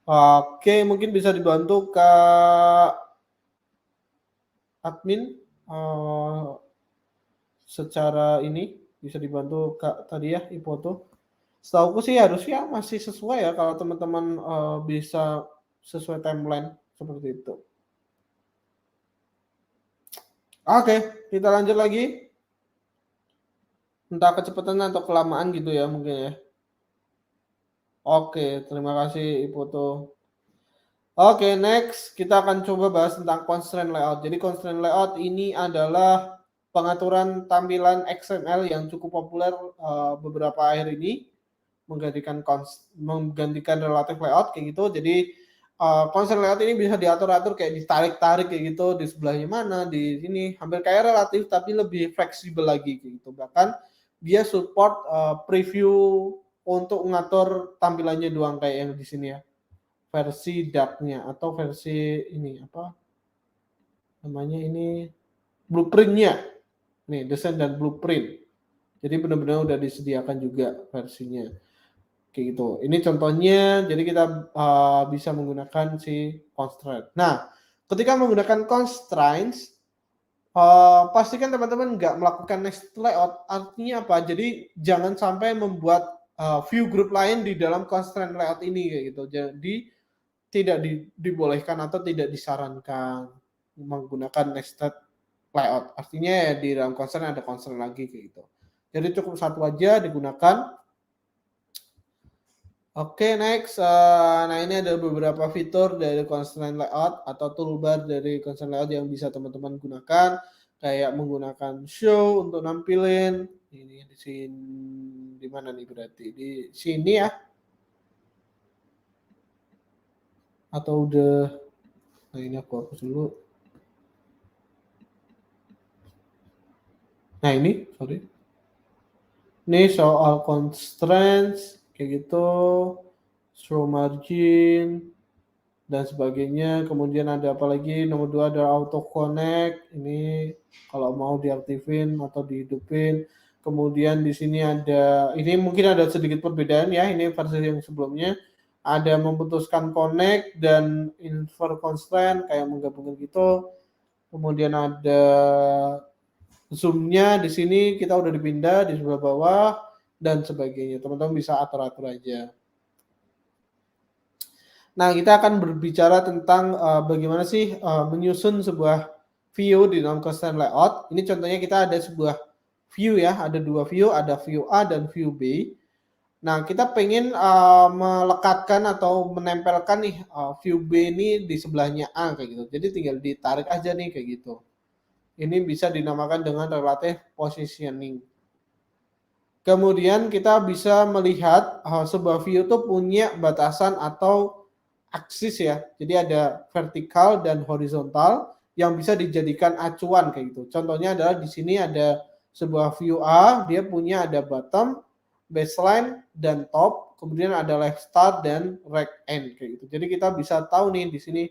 Oke, mungkin bisa dibantu Kak admin secara ini bisa dibantu Kak tadi ya Ipo tuh. Setahuku sih harusnya masih sesuai ya kalau teman-teman bisa sesuai timeline seperti itu. Oke, kita lanjut lagi. Entah kecepatan atau kelamaan gitu ya mungkin ya. Oke, terima kasih Iputo. Oke, next kita akan coba bahas tentang constraint layout. Jadi constraint layout ini adalah pengaturan tampilan XML yang cukup populer beberapa akhir ini menggantikan relative layout kayak gitu. Jadi constraint layout ini bisa diatur-atur kayak ditarik-tarik kayak gitu di sebelahnya mana di sini hampir kayak relatif tapi lebih fleksibel lagi kayak gitu. Bahkan dia support preview untuk mengatur tampilannya doang kayak yang di sini ya. Versi dark-nya atau versi ini apa namanya ini blueprint-nya. Nih, desain dan blueprint. Jadi benar-benar udah disediakan juga versinya. Kayak gitu. Ini contohnya, jadi kita bisa menggunakan si constraint. Nah, ketika menggunakan constraints, pastikan teman-teman nggak melakukan next layout. Artinya apa? Jadi jangan sampai membuat view group lain di dalam constraint layout ini kayak gitu. Jadi tidak dibolehkan atau tidak disarankan menggunakan nested layout. Artinya ya di dalam constraint ada constraint lagi kayak gitu. Jadi cukup satu aja digunakan. Oke, next. Nah, ini ada beberapa fitur dari constraint layout atau toolbar dari constraint layout yang bisa teman-teman gunakan. Kayak menggunakan show untuk nampilin. Ini di sini, di mana nih berarti? Di sini ya. Atau udah, nah ini aku hapus dulu. Nah ini, sorry. Ini soal constraints, kayak gitu. Show margin, dan sebagainya. Kemudian ada apa lagi? Nomor 2 ada auto connect. Ini kalau mau diaktifin atau dihidupin. Kemudian di sini ada, ini mungkin ada sedikit perbedaan ya. Ini versi yang sebelumnya. Ada memutuskan connect dan infer constraint kayak menggabungkan gitu. Kemudian ada zoom-nya di sini kita udah dipindah di sebelah bawah dan sebagainya. Teman-teman bisa atur-atur aja. Nah, kita akan berbicara tentang bagaimana sih menyusun sebuah view di dalam constraint layout. Ini contohnya kita ada sebuah view ya, ada dua view, ada view A dan view B. Nah, kita pengen melekatkan atau menempelkan nih view B ini di sebelahnya A kayak gitu. Jadi tinggal ditarik aja nih kayak gitu. Ini bisa dinamakan dengan relative positioning. Kemudian kita bisa melihat sebuah view itu punya batasan atau aksis ya. Jadi ada vertikal dan horizontal yang bisa dijadikan acuan kayak gitu. Contohnya adalah di sini ada sebuah view A, dia punya ada bottom, baseline dan top, kemudian ada left start dan right end kayak gitu. Jadi kita bisa tahu nih di sini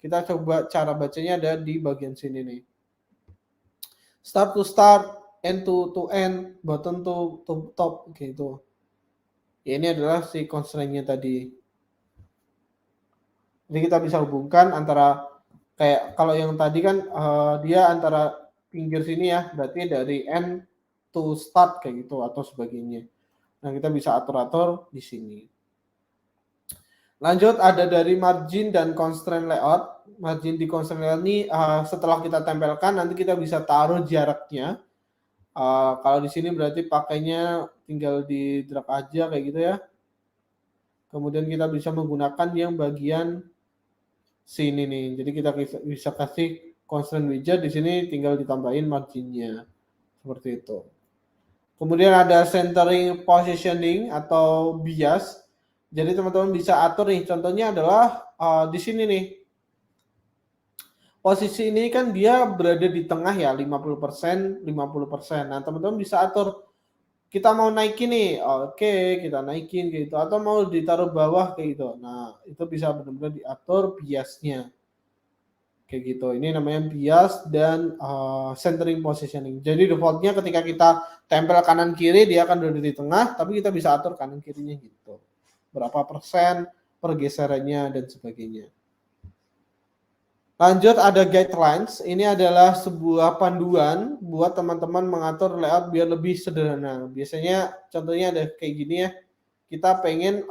kita coba cara bacanya ada di bagian sini nih. Start to start end to end, bottom to top gitu. Ya, ini adalah si constraint-nya tadi. Jadi kita bisa hubungkan antara kayak kalau yang tadi kan dia antara pinggir sini ya, berarti dari end to start kayak gitu atau sebagainya. Nah, kita bisa atur-atur di sini. Lanjut ada dari margin dan constraint layout. Margin di constraint layout ini setelah kita tempelkan nanti kita bisa taruh jaraknya. Kalau di sini berarti pakainya tinggal di drag aja kayak gitu ya. Kemudian kita bisa menggunakan yang bagian sini nih. Jadi kita bisa kasih constraint widget di sini tinggal ditambahin marginnya. Seperti itu. Kemudian ada centering positioning atau bias. Jadi teman-teman bisa atur nih. Contohnya adalah di sini nih. Posisi ini kan dia berada di tengah ya, 50%, 50%. Nah, teman-teman bisa atur kita mau naikin nih, oke, kita naikin gitu atau mau ditaruh bawah kayak gitu. Nah, itu bisa benar-benar diatur biasnya. Kayak gitu. Ini namanya bias dan centering positioning. Jadi defaultnya ketika kita tempel kanan kiri dia akan berada di tengah, tapi kita bisa atur kanan kirinya gitu. Berapa persen pergeserannya dan sebagainya. Lanjut ada guidelines. Ini adalah sebuah panduan buat teman-teman mengatur layout biar lebih sederhana. Biasanya contohnya ada kayak gini ya. Kita pengen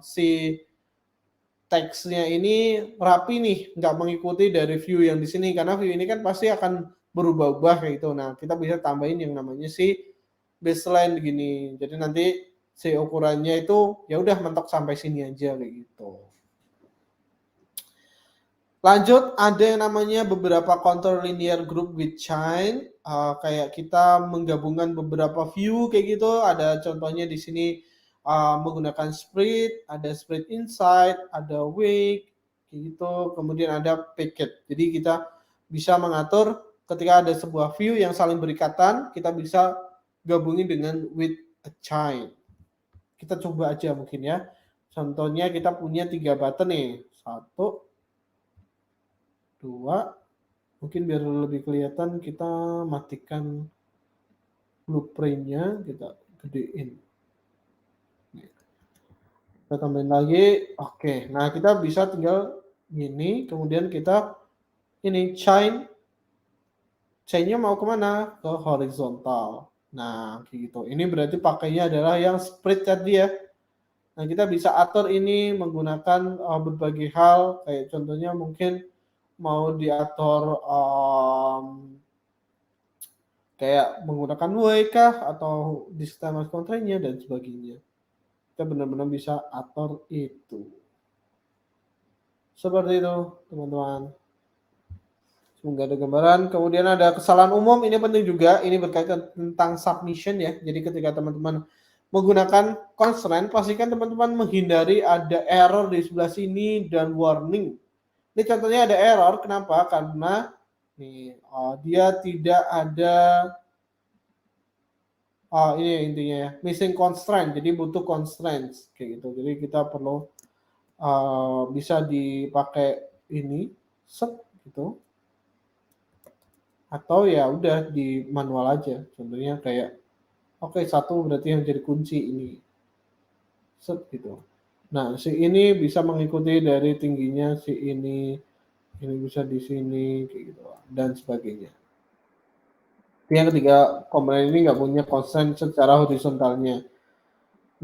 si teksnya ini rapi nih, nggak mengikuti dari view yang di sini karena view ini kan pasti akan berubah-ubah kayak gitu. Nah, kita bisa tambahin yang namanya si baseline gini. Jadi nanti si ukurannya itu ya udah mentok sampai sini aja kayak gitu. Lanjut, ada yang namanya beberapa contour linear group with chain. Kayak kita menggabungkan beberapa view kayak gitu. Ada contohnya di sini menggunakan split, ada split inside, ada wake, kayak gitu. Kemudian ada packet. Jadi kita bisa mengatur ketika ada sebuah view yang saling berikatan, kita bisa gabungin dengan with a chain. Kita coba aja mungkin ya. Contohnya kita punya 3 button nih. 1, 2, mungkin biar lebih kelihatan kita matikan blueprintnya, kita gedein. Kita tambahin lagi, oke. Nah, kita bisa tinggal gini, kemudian kita ini chain-nya mau kemana? Ke horizontal. Nah, kayak gitu. Ini berarti pakainya adalah yang split tadi ya. Nah, kita bisa atur ini menggunakan berbagai hal, kayak contohnya mungkin mau diatur kayak menggunakan way kah atau distance constraint-nya dan sebagainya. Kita benar-benar bisa atur itu. Seperti itu, teman-teman. Semoga ada gambaran. Kemudian ada kesalahan umum, ini penting juga. Ini berkaitan tentang submission ya. Jadi ketika teman-teman menggunakan constraint, pastikan teman-teman menghindari ada error di sebelah sini dan warning. Ini contohnya ada error, kenapa? Karena nih, dia tidak ada ini intinya ya, missing constraint, jadi butuh constraints kayak gitu. Jadi kita perlu bisa dipakai ini set gitu. Atau ya udah di manual aja. Contohnya kayak oke, 1 berarti yang jadi kunci ini. Set gitu. Nah, si ini bisa mengikuti dari tingginya si ini bisa di sini kayak gitu dan sebagainya. Yang ketiga, komponen ini nggak punya constraint secara horizontalnya.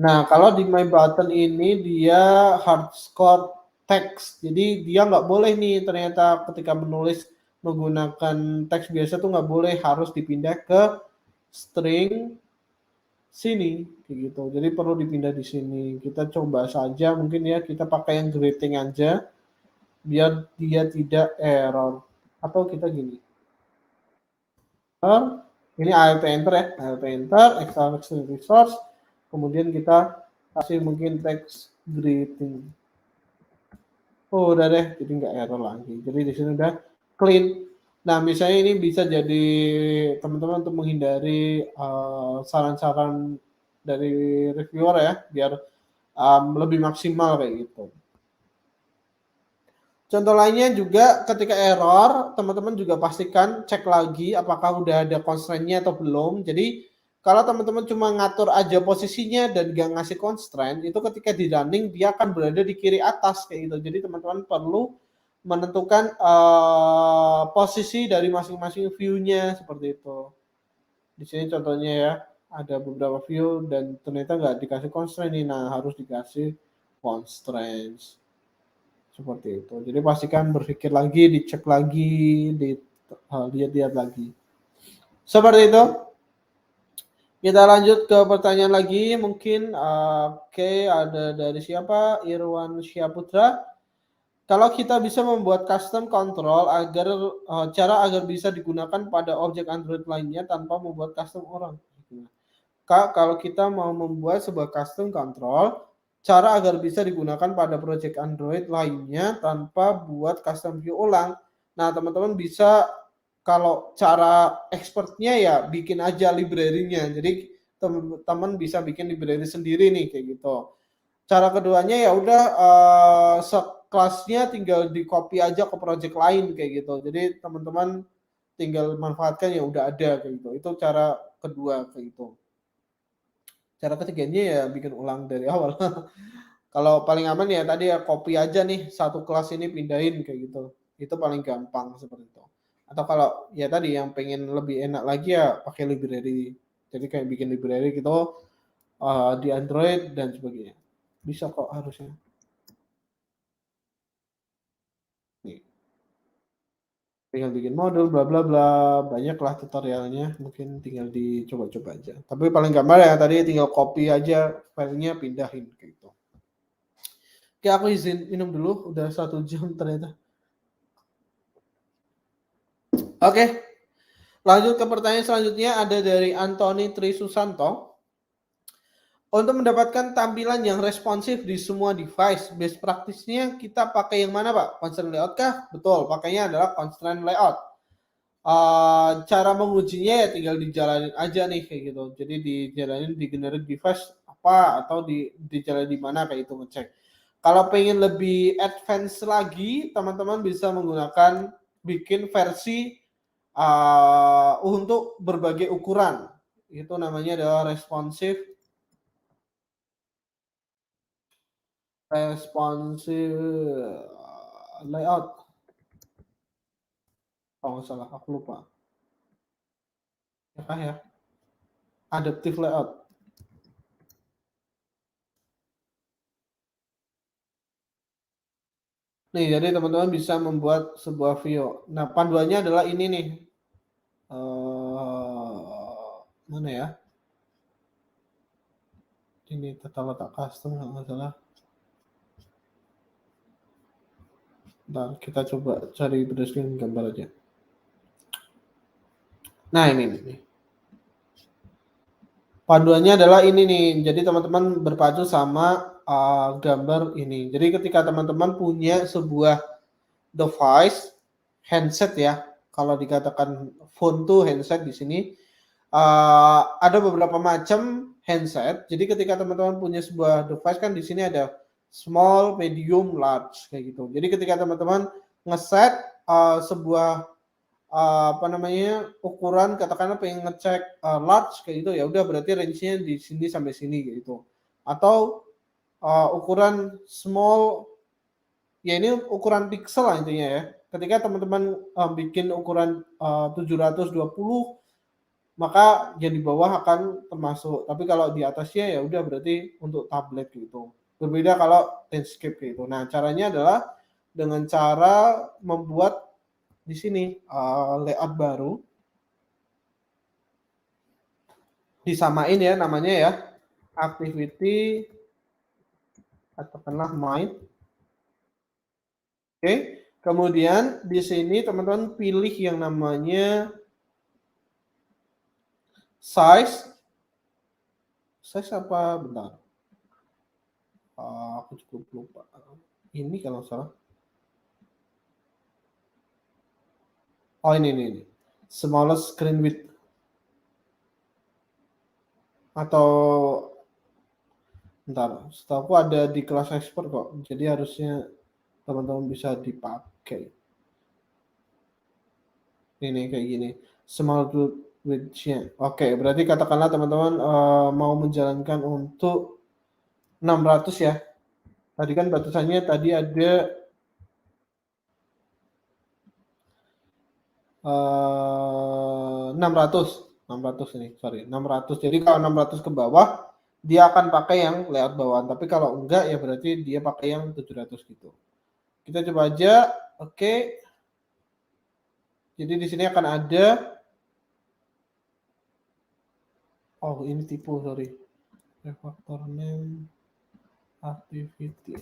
Nah, kalau di My Button ini dia hardcore text. Jadi dia nggak boleh nih ternyata ketika menulis menggunakan teks biasa tuh nggak boleh, harus dipindah ke string sini kayak gitu. Jadi perlu dipindah di sini. Kita coba saja mungkin ya kita pakai yang greeting aja biar dia tidak error. Atau kita gini. Ini alt enter ya, alt enter, external resource. Kemudian kita kasih mungkin teks greeting. Oh, udah deh, jadi nggak error lagi. Jadi di sini udah clean. Nah, misalnya ini bisa jadi teman-teman untuk menghindari saran-saran dari reviewer ya, biar lebih maksimal kayak gitu. Contoh lainnya juga ketika error, teman-teman juga pastikan cek lagi apakah udah ada constraint-nya atau belum. Jadi kalau teman-teman cuma ngatur aja posisinya dan gak ngasih constraint, itu ketika di running dia akan berada di kiri atas kayak gitu. Jadi teman-teman perlu menentukan posisi dari masing-masing view-nya seperti itu. Di sini contohnya ya, ada beberapa view dan ternyata nggak dikasih constraint nih, nah harus dikasih constraints. Seperti itu. Jadi pastikan berpikir lagi, dicek lagi, lihat-lihat lagi. Seperti itu. Kita lanjut ke pertanyaan lagi. Mungkin oke, ada dari siapa? Irwan Syaputra. Kalau kita bisa membuat custom control agar cara agar bisa digunakan pada objek Android lainnya tanpa membuat custom orang. Kak, kalau kita mau membuat sebuah custom control, cara agar bisa digunakan pada project Android lainnya tanpa buat custom view ulang. Nah, teman-teman bisa kalau cara expertnya ya bikin aja library-nya. Jadi teman-teman bisa bikin library sendiri nih kayak gitu. Cara keduanya ya udah sekelasnya tinggal di copy aja ke project lain kayak gitu. Jadi teman-teman tinggal manfaatkan yang udah ada kayak gitu. Itu cara kedua kayak gitu. Cara ketiganya ya bikin ulang dari awal. Kalau paling aman ya tadi ya copy aja nih satu kelas ini pindahin kayak gitu. Itu paling gampang seperti itu. Atau kalau ya tadi yang pengen lebih enak lagi ya pakai library. Jadi kayak bikin library gitu di Android dan sebagainya. Bisa kok harusnya. Nih, tinggal bikin modul bla bla bla, banyaklah tutorialnya, mungkin tinggal dicoba-coba aja. Tapi paling gampang ya tadi tinggal copy aja filenya pindahin gitu. Oke, aku izin minum dulu, udah 1 jam ternyata. Oke, lanjut ke pertanyaan selanjutnya ada dari Anthony Trisusanto. Untuk mendapatkan tampilan yang responsif di semua device, best practice-nya kita pakai yang mana, Pak? Constraint layout kah? Betul, pakainya adalah constraint layout. Cara mengujinya ya tinggal dijalanin aja nih kayak gitu. Jadi dijalanin di generic device apa atau dijalanin di mana kayak itu ngecek. Kalau pengen lebih advance lagi, teman-teman bisa menggunakan bikin versi untuk berbagai ukuran. Itu namanya adalah responsive layout. Kalau nggak salah, aku lupa. Ya kah ya? Adaptive layout. Nih, jadi teman-teman bisa membuat sebuah view. Nah, panduannya adalah ini nih. Mana ya? Ini tata letak custom kalau nggak salah. Nah, kita coba cari berdasarkan gambar aja. Nah, ini nih. Panduannya adalah ini nih. Jadi teman-teman berpacu sama gambar ini. Jadi ketika teman-teman punya sebuah device handset ya, kalau dikatakan phone tuh handset di sini ada beberapa macam handset. Jadi ketika teman-teman punya sebuah device kan di sini ada small, medium, large kayak gitu. Jadi ketika teman-teman ngeset sebuah apa namanya ukuran katakanlah pengen ngecek large kayak gitu ya udah berarti range-nya di sini sampai sini gitu. Atau ukuran small ya ini ukuran pixel lah intinya ya. Ketika teman-teman bikin ukuran 720 maka yang di bawah akan termasuk. Tapi kalau di atasnya ya udah berarti untuk tablet gitu. Berbeda kalau landscape gitu. Nah, caranya adalah dengan cara membuat di sini layout baru. Disamain ya namanya ya. Activity katakanlah main. Oke. Kemudian di sini teman-teman pilih yang namanya size apa bentar aku cukup lupa ini kalau salah ini smallest screen width atau bentar setahu ada di kelas expert kok jadi harusnya teman-teman bisa dipakai. Ini kayak gini, small group width-nya. Oke, berarti katakanlah teman-teman mau menjalankan untuk 600 ya. Tadi kan batasannya tadi ada 600 ini, sorry, 600. Jadi kalau 600 ke bawah, dia akan pakai yang layout bawahan. Tapi kalau enggak ya berarti dia pakai yang 700 gitu. Kita coba aja. Oke. Jadi di sini akan ada, oh ini tipe, sorry. Refactor name activity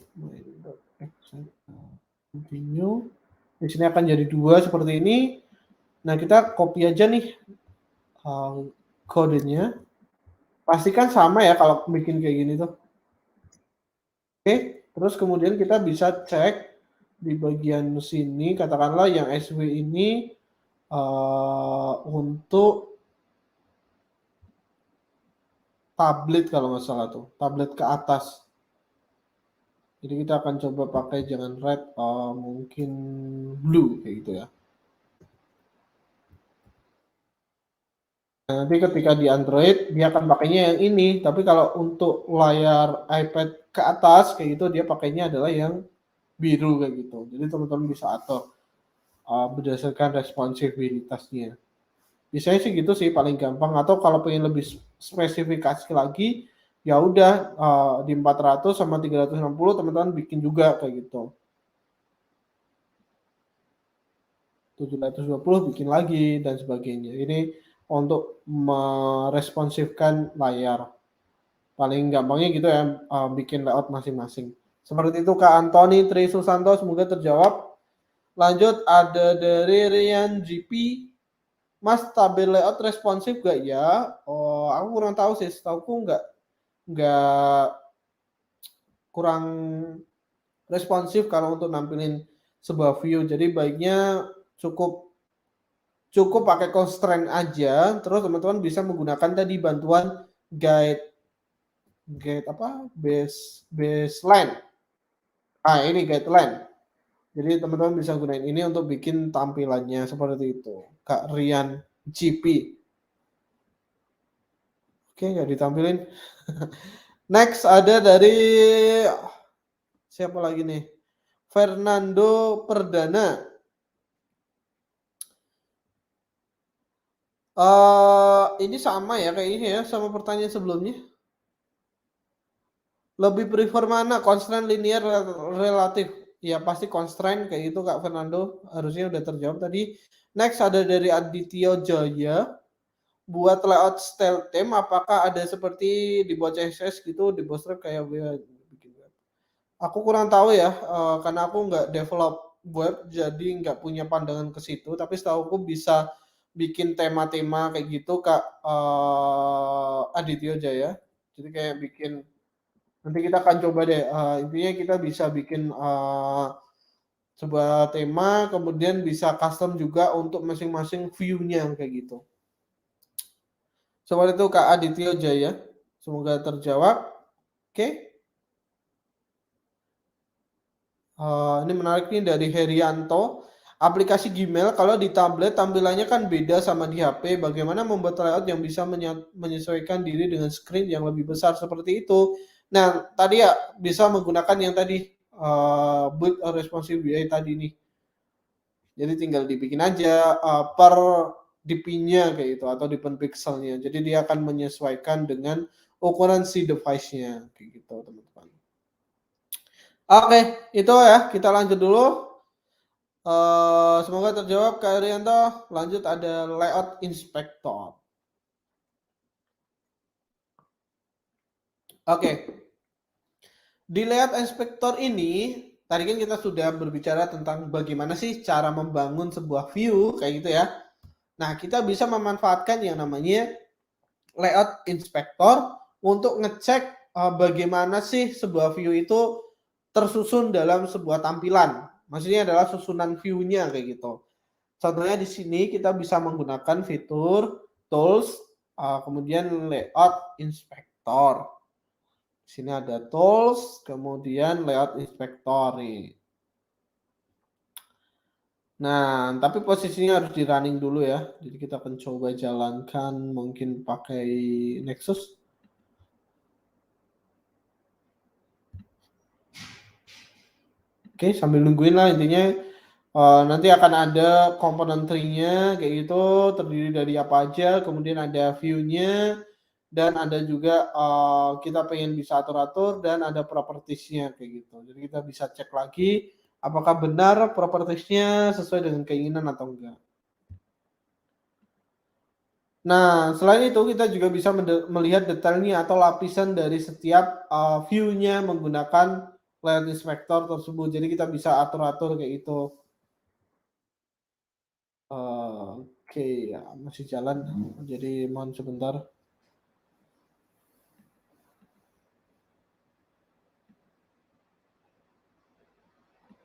continue. Di sini akan jadi 2 seperti ini. Nah, kita copy aja nih kodenya. Pastikan sama ya kalau bikin kayak gini tuh. Oke, terus kemudian kita bisa cek di bagian sini, katakanlah yang SW ini untuk tablet kalau nggak salah tuh, tablet ke atas. Jadi kita akan coba pakai jangan red, mungkin blue kayak gitu ya. Nah, nanti ketika di Android dia akan pakainya yang ini, tapi kalau untuk layar iPad ke atas kayak gitu dia pakainya adalah yang biru kayak gitu. Jadi teman-teman bisa atur berdasarkan responsivitasnya. Biasanya sih gitu sih paling gampang, atau kalau pengen lebih spesifikasi lagi ya udah di 400 sama 360 teman-teman bikin juga kayak gitu. 720 bikin lagi dan sebagainya. Ini untuk meresponsifkan layar. Paling gampangnya gitu ya, bikin layout masing-masing. Seperti itu Kak Antoni Tri Susanto, semoga terjawab. Lanjut ada dari Rian GP. Mas, tabel layout responsif gak ya? Oh, aku kurang tahu sih. Setauku nggak kurang responsif kalau untuk nampilin sebuah view. Jadi baiknya cukup pakai constraint aja. Terus teman-teman bisa menggunakan tadi bantuan guide apa? Baseline. Ah, ini guideline. Jadi teman-teman bisa gunain ini untuk bikin tampilannya seperti itu. Kak Rian GP. Oke, nggak ditampilin. Next ada dari siapa lagi nih? Fernando Perdana. Ini sama ya kayaknya ya sama pertanyaan sebelumnya. Lebih prefer mana? Constraint linear relatif? Ya pasti constraint kayak gitu Kak Fernando. Harusnya udah terjawab tadi. Next ada dari Aditya Jaya. Buat layout style theme apakah ada seperti dibuat CSS gitu, di Bootstrap kayak bikin web? Aku kurang tahu ya, karena aku nggak develop web jadi nggak punya pandangan ke situ. Tapi setahu aku bisa bikin tema-tema kayak gitu Kak Aditya Jaya. Jadi kayak bikin, nanti kita akan coba deh. Intinya kita bisa bikin sebuah tema, kemudian bisa custom juga untuk masing-masing view-nya kayak gitu. Seperti itu Kak Aditya Jaya. Semoga terjawab. Oke. Ini menarik nih dari Herianto. Aplikasi Gmail kalau di tablet tampilannya kan beda sama di HP. Bagaimana membuat layout yang bisa menyesuaikan diri dengan screen yang lebih besar seperti itu? Nah, tadi ya bisa menggunakan yang tadi build a responsive UI tadi nih. Jadi tinggal dibikin aja per DP-nya kayak gitu atau dipen pixelnya. Jadi dia akan menyesuaikan dengan ukuran si device-nya kayak gitu, teman-teman. Oke, itu ya. Kita lanjut dulu. Semoga terjawab Kak Arianto. Lanjut ada layout inspector. Oke. Di layout inspector ini tadi kan kita sudah berbicara tentang bagaimana sih cara membangun sebuah view kayak gitu ya. Nah, kita bisa memanfaatkan yang namanya layout inspector untuk ngecek bagaimana sih sebuah view itu tersusun dalam sebuah tampilan. Maksudnya adalah susunan view-nya kayak gitu. Contohnya di sini kita bisa menggunakan fitur tools, kemudian layout inspector. Di sini ada tools, kemudian layout inspector nih. Nah, tapi posisinya harus di running dulu ya. Jadi kita akan coba jalankan mungkin pakai Nexus. Oke, sambil nungguin lah intinya nanti akan ada komponen tree-nya kayak gitu, terdiri dari apa aja, kemudian ada view-nya, dan ada juga kita pengen bisa atur-atur dan ada properties-nya kayak gitu. Jadi kita bisa cek lagi apakah benar properties-nya sesuai dengan keinginan atau enggak. Nah, selain itu kita juga bisa melihat detailnya atau lapisan dari setiap view-nya menggunakan layout inspector tersebut. Jadi kita bisa atur-atur kayak gitu. Oke, ya masih jalan. Jadi mohon sebentar.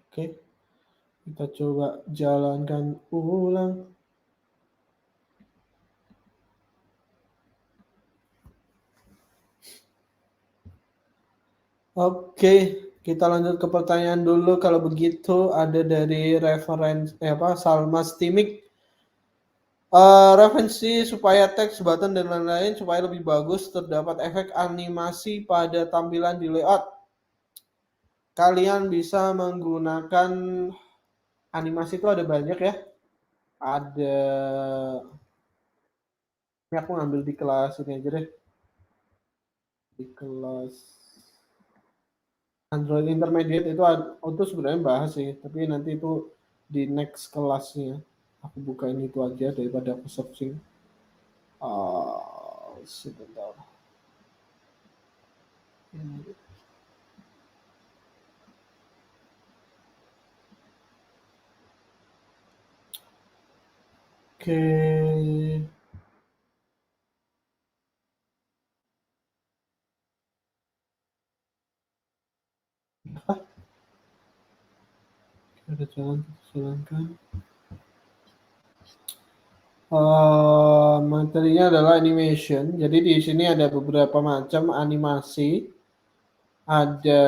Oke, kita coba jalankan ulang. Oke, kita lanjut ke pertanyaan dulu. Kalau begitu ada dari Salma Stimik. Referensi supaya teks, button, dan lain-lain supaya lebih bagus terdapat efek animasi pada tampilan di layout. Kalian bisa menggunakan animasi itu ada banyak ya. Ada, ini aku ngambil di kelas ini aja deh. Di kelas Android Intermediate itu sebenarnya bahas sih, tapi nanti itu di next kelasnya. Aku bukain itu aja daripada aku searching. Sebentar. Oke. Ada jalankan. Materinya adalah animation. Jadi di sini ada beberapa macam animasi. Ada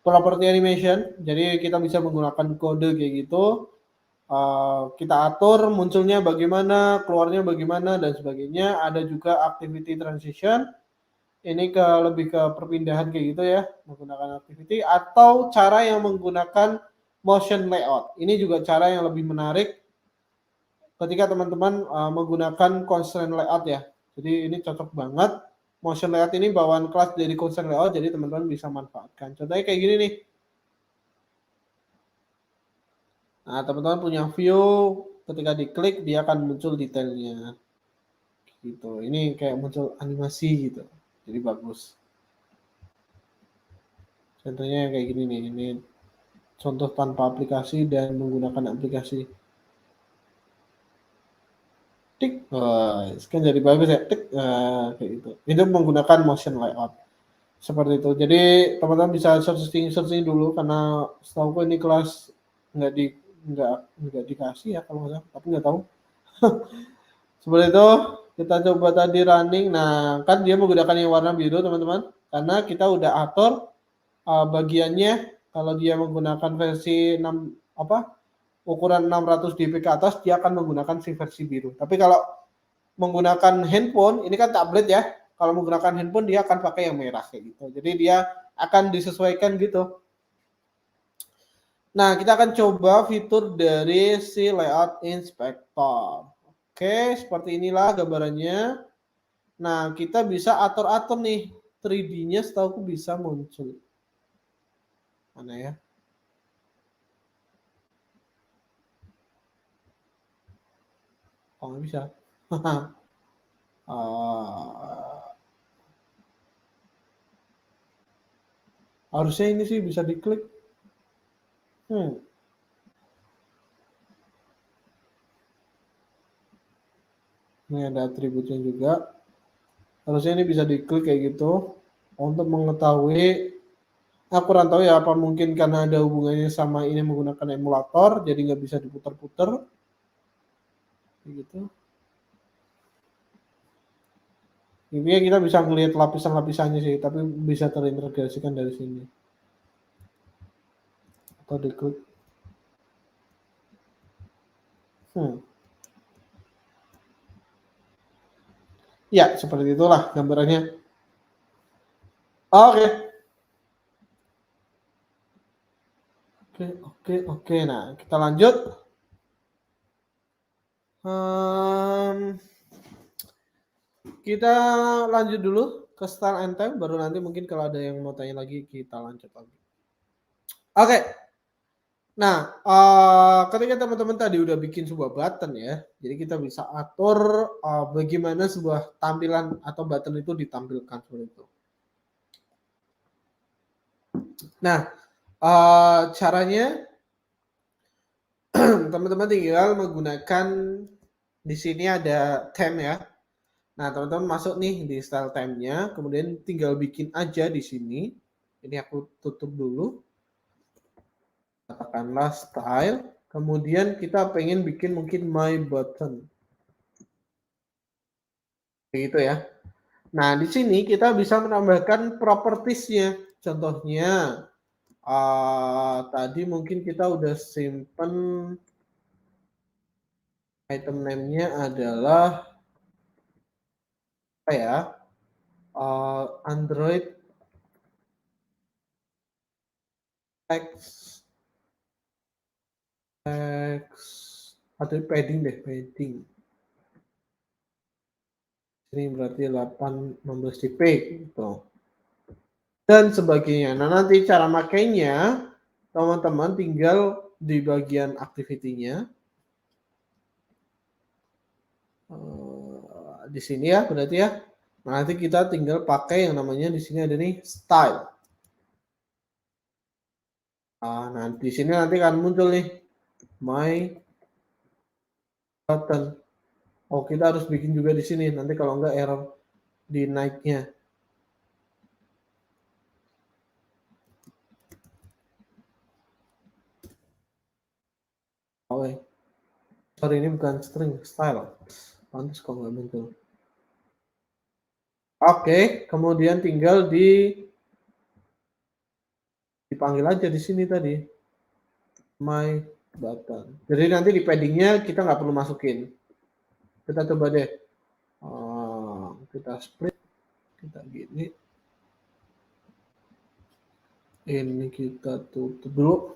property animation. Jadi kita bisa menggunakan kode kayak gitu. Kita atur munculnya bagaimana, keluarnya bagaimana, dan sebagainya. Ada juga activity transition. Ini lebih ke perpindahan kayak gitu ya, menggunakan activity. Atau cara yang menggunakan motion layout. Ini juga cara yang lebih menarik ketika teman-teman menggunakan constraint layout ya. Jadi ini cocok banget. Motion layout ini bawaan kelas dari constraint layout, jadi teman-teman bisa manfaatkan. Contohnya kayak gini nih. Nah, teman-teman punya view, ketika diklik dia akan muncul detailnya. Gitu. Ini kayak muncul animasi gitu. Jadi bagus. Contohnya kayak gini nih. Ini contoh tanpa aplikasi dan menggunakan aplikasi. Tik, kan jadi bagus ya. Tik, kayak gitu. Itu menggunakan motion layout. Seperti itu. Jadi teman-teman bisa searching dulu karena setahu ini kelas nggak di nggak dikasih ya kalau nggak salah, tapi nggak tahu. Seperti itu. Kita coba tadi running. Nah, kan dia menggunakan yang warna biru teman-teman, karena kita udah atur bagiannya. Kalau dia menggunakan versi 6 ukuran 600 dp ke atas, dia akan menggunakan si versi biru. Tapi kalau menggunakan handphone, ini kan tablet ya. Kalau menggunakan handphone dia akan pakai yang merah kayak gitu. Jadi dia akan disesuaikan gitu. Nah, kita akan coba fitur dari si layout inspector. Oke, seperti inilah gambarannya. Nah, kita bisa atur-atur nih 3D-nya setahu aku bisa muncul. Mana ya? Oh, nggak bisa. Harusnya ini sih bisa diklik. Ini ada atributnya juga. Harusnya ini bisa diklik kayak gitu. Untuk mengetahui, aku kurang tahu ya apa mungkin karena ada hubungannya sama ini menggunakan emulator, jadi nggak bisa diputar-putar. Kayak gitu. Intinya kita bisa melihat lapisan-lapisannya sih, tapi bisa terintegrasikan dari sini. atau diklik. Ya, seperti itulah gambarannya. Oke. Oke. Nah, kita lanjut. Kita lanjut dulu ke start and time, baru nanti mungkin kalau ada yang mau tanya lagi, kita lanjut lagi. Oke. Nah, ketika teman-teman tadi udah bikin sebuah button ya, jadi kita bisa atur bagaimana sebuah tampilan atau button itu ditampilkan seperti itu. Nah, caranya teman-teman tinggal menggunakan, di sini ada theme ya. Nah, teman-teman masuk nih di style theme-nya, kemudian tinggal bikin aja di sini. Ini aku tutup dulu. Katakanlah style, kemudian kita pengen bikin mungkin my button. Begitu ya. Nah, di sini kita bisa menambahkan properties-nya. Contohnya, tadi mungkin kita udah simpen item name-nya adalah apa ya? Android text atau padding deh, padding. Ini berarti 8 16 dp gitu. Dan sebagainya. Nah, nanti cara makainya teman-teman tinggal di bagian activity-nya. Di sini ya, berarti ya. Nah, nanti kita tinggal pakai yang namanya di sini ada nih style. Nah, di sini nanti akan muncul nih my button. Oh, kita harus bikin juga di sini. Nanti kalau enggak error di naiknya. Oh, sorry, ini bukan string, style. Pantas kok nggak muncul. Oke, kemudian tinggal dipanggil aja di sini tadi. My button. Jadi nanti di paddingnya kita nggak perlu masukin. Kita coba deh. Kita split. Kita gini. Ini kita tutup dulu.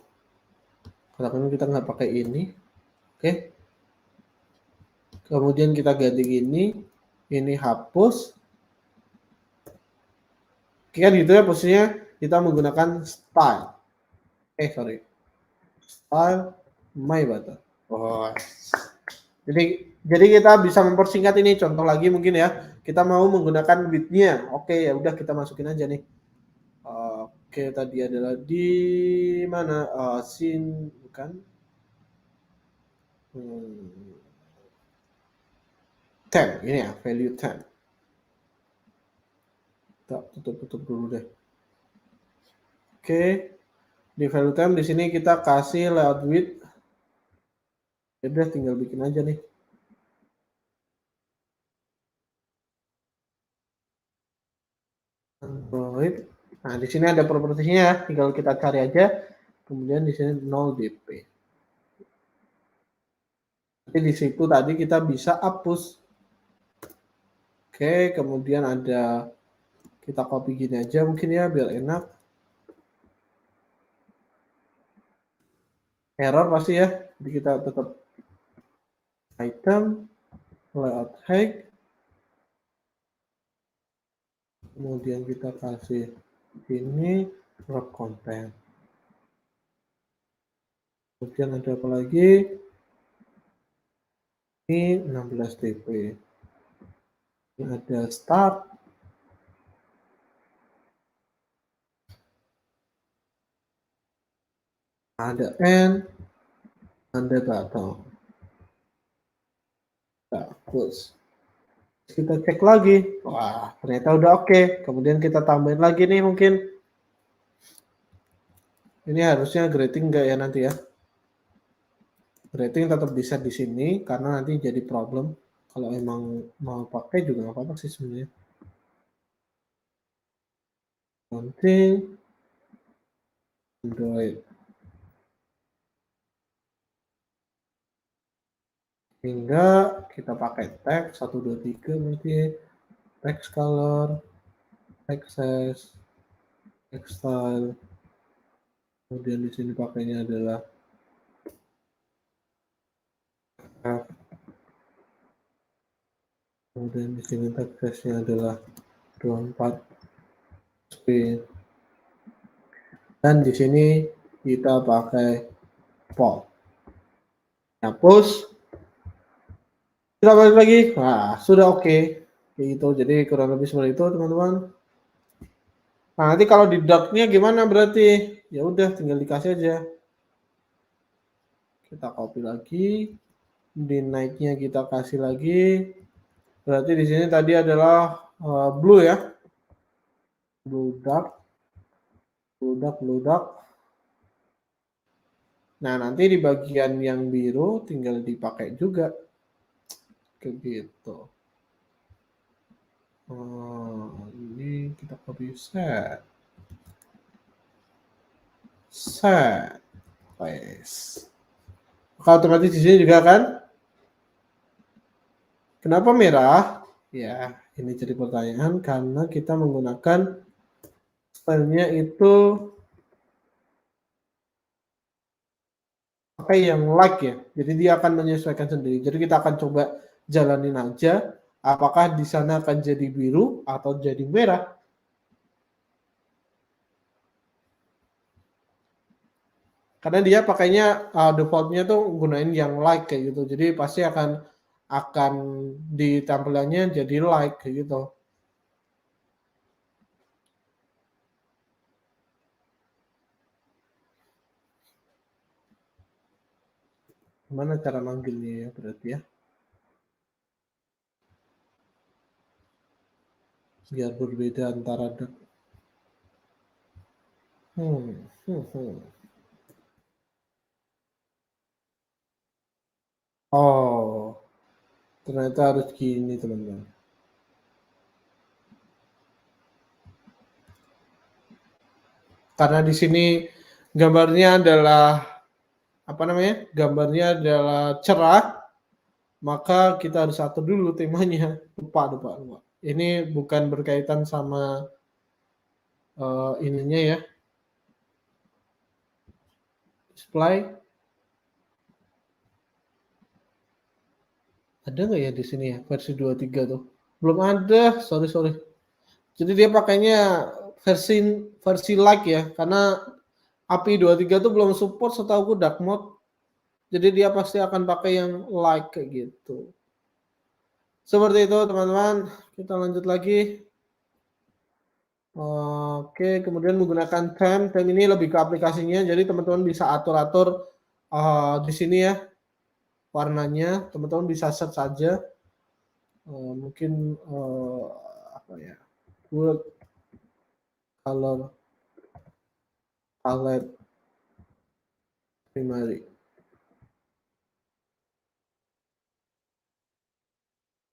Katakan kita nggak pakai ini. Oke. Kemudian kita ganti gini. Ini hapus. Oke, kan gitu ya posisinya. Kita menggunakan style. Sorry. Style my button. Oh. Jadi kita bisa mempersingkat ini. Contoh lagi mungkin ya. Kita mau menggunakan width-nya. Oke, ya udah kita masukin aja nih. Oke, tadi adalah di mana? Sin bukan? Temp, ini ya, value temp. Kita tutup dulu deh. Oke, di value temp di sini kita kasih layout width. Ya udah, tinggal bikin aja nih. Android. Nah, di sini ada propertinya ya, tinggal kita cari aja. Kemudian di sini 0 dp. Jadi di situ tadi kita bisa hapus. Oke, kemudian ada, kita copy gini aja mungkin ya biar enak. Error pasti ya, jadi kita tetap item layout height, kemudian kita kasih ini wrap content. Kemudian ada apa lagi? Ini 16 dp. Ini ada start. Ada end. Ada button. Bagus. Kita cek lagi. Wah, ternyata udah oke. Kemudian kita tambahin lagi nih mungkin. Ini harusnya grading enggak ya nanti ya? Grading tetap bisa di sini karena nanti jadi problem. Kalau emang mau pakai juga nggak apa-apa sih sebenarnya. Nanti Android. Hingga kita pakai tag 1, 2, 3 berarti text color, access, text style. Kemudian di sini pakainya adalah kemudian di sini text-nya adalah 24 speed. Dan di sini kita pakai font. Hapus. Sudah balik lagi. Nah, sudah oke. Gitu. Jadi kurang lebih seperti itu, teman-teman. Nah, nanti kalau di dark-nya gimana berarti? Ya udah, tinggal dikasih aja. Kita copy lagi. Di naiknya kita kasih lagi. Berarti di sini tadi adalah blue ya. Blue dark. Blue dark, blue dark. Nah, nanti di bagian yang biru tinggal dipakai juga. Kayak gitu. Ini kita copy set. Set. Paste. Maka otomatis di sini juga kan. Kenapa merah? Ya, ini jadi pertanyaan karena kita menggunakan stylenya itu pakai yang like ya. Jadi dia akan menyesuaikan sendiri. Jadi kita akan coba jalanin aja apakah di sana akan jadi biru atau jadi merah. Karena dia pakainya defaultnya tuh gunain yang like kayak gitu. Jadi pasti akan di tampilannya jadi like kayak gitu. Gimana cara manggilnya ya berarti ya? Biar berbeda antara Oh, ternyata harus gini teman-teman. Karena di sini gambarnya adalah apa namanya? Gambarnya adalah cerah, maka kita harus atur dulu temanya. Lupa. Ini bukan berkaitan sama ininya ya. Display. Ada nggak ya di sini ya versi 23 tuh? Belum ada, sorry. Jadi dia pakainya versi like ya, karena API 23 tuh belum support setahuku dark mode. Jadi dia pasti akan pakai yang like kayak gitu. Seperti itu teman-teman, kita lanjut lagi. Oke, kemudian menggunakan theme ini lebih ke aplikasinya, jadi teman-teman bisa atur-atur di sini ya warnanya, teman-teman bisa search saja. Mungkin apa ya, wood color palette primary.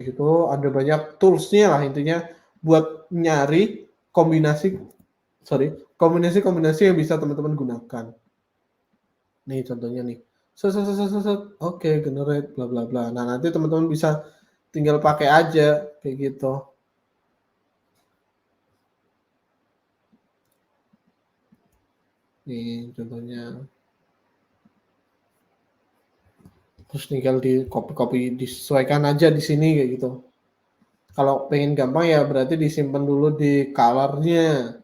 Itu ada banyak toolsnya lah intinya buat nyari kombinasi yang bisa teman-teman gunakan. Nih contohnya nih. Oke, generate bla bla bla. Nah, nanti teman-teman bisa tinggal pakai aja kayak gitu. Nih contohnya. Terus tinggal di copy disesuaikan aja di sini kayak gitu. Kalau pengen gampang ya berarti disimpan dulu di color-nya.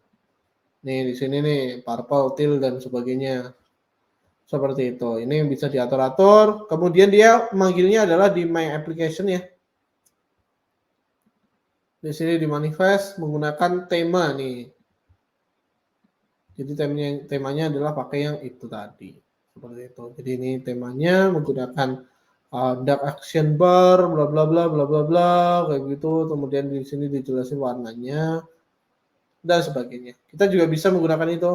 Nih di sini nih purple, teal dan sebagainya. Seperti itu. Ini yang bisa diatur-atur. Kemudian dia manggilnya adalah di my application ya. Di sini di manifest menggunakan tema nih. Jadi temanya adalah pakai yang itu tadi. Seperti itu. Jadi ini temanya menggunakan dark action bar, bla bla bla bla bla bla, kayak gitu. Kemudian di sini dijelasin warnanya dan sebagainya. Kita juga bisa menggunakan itu.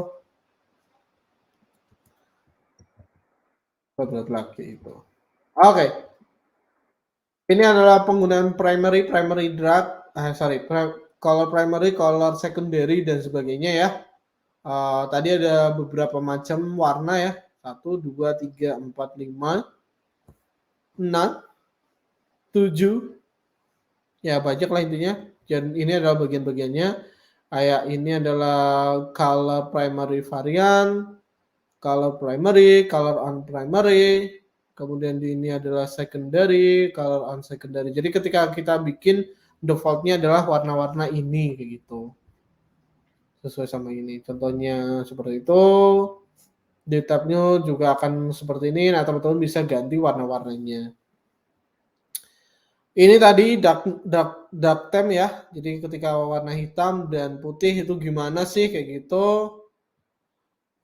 Bla bla bla itu. Oke. Ini adalah penggunaan primary drag, color primary, color secondary dan sebagainya ya. Tadi ada beberapa macam warna ya. 1, 2, 3, 4, 5, 6. 7. Ya banyak lah intinya. Dan ini adalah bagian-bagiannya. Kayak ini adalah color primary variant, color primary, color on primary, kemudian di ini adalah secondary, color on secondary. Jadi ketika kita bikin defaultnya adalah warna-warna ini kayak gitu. Sesuai sama ini. Contohnya seperti itu. Di tabnya juga akan seperti ini. Nah, teman-teman bisa ganti warna-warnanya. Ini tadi dark theme ya. Jadi ketika warna hitam dan putih itu gimana sih kayak gitu.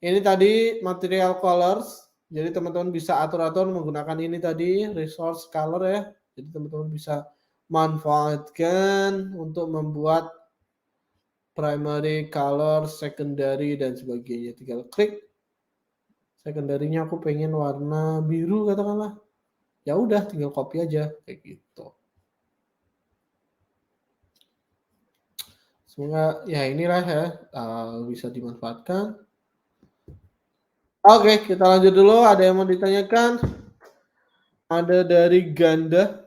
Ini tadi material colors. Jadi teman-teman bisa atur-atur menggunakan ini tadi resource color ya. Jadi teman-teman bisa manfaatkan untuk membuat primary color, secondary dan sebagainya. Tinggal klik. Secondary-nya aku pengen warna biru katakanlah. Ya udah tinggal copy aja kayak gitu. Semoga ya inilah ya bisa dimanfaatkan. Oke, kita lanjut dulu. Ada yang mau ditanyakan? Ada dari Ganda.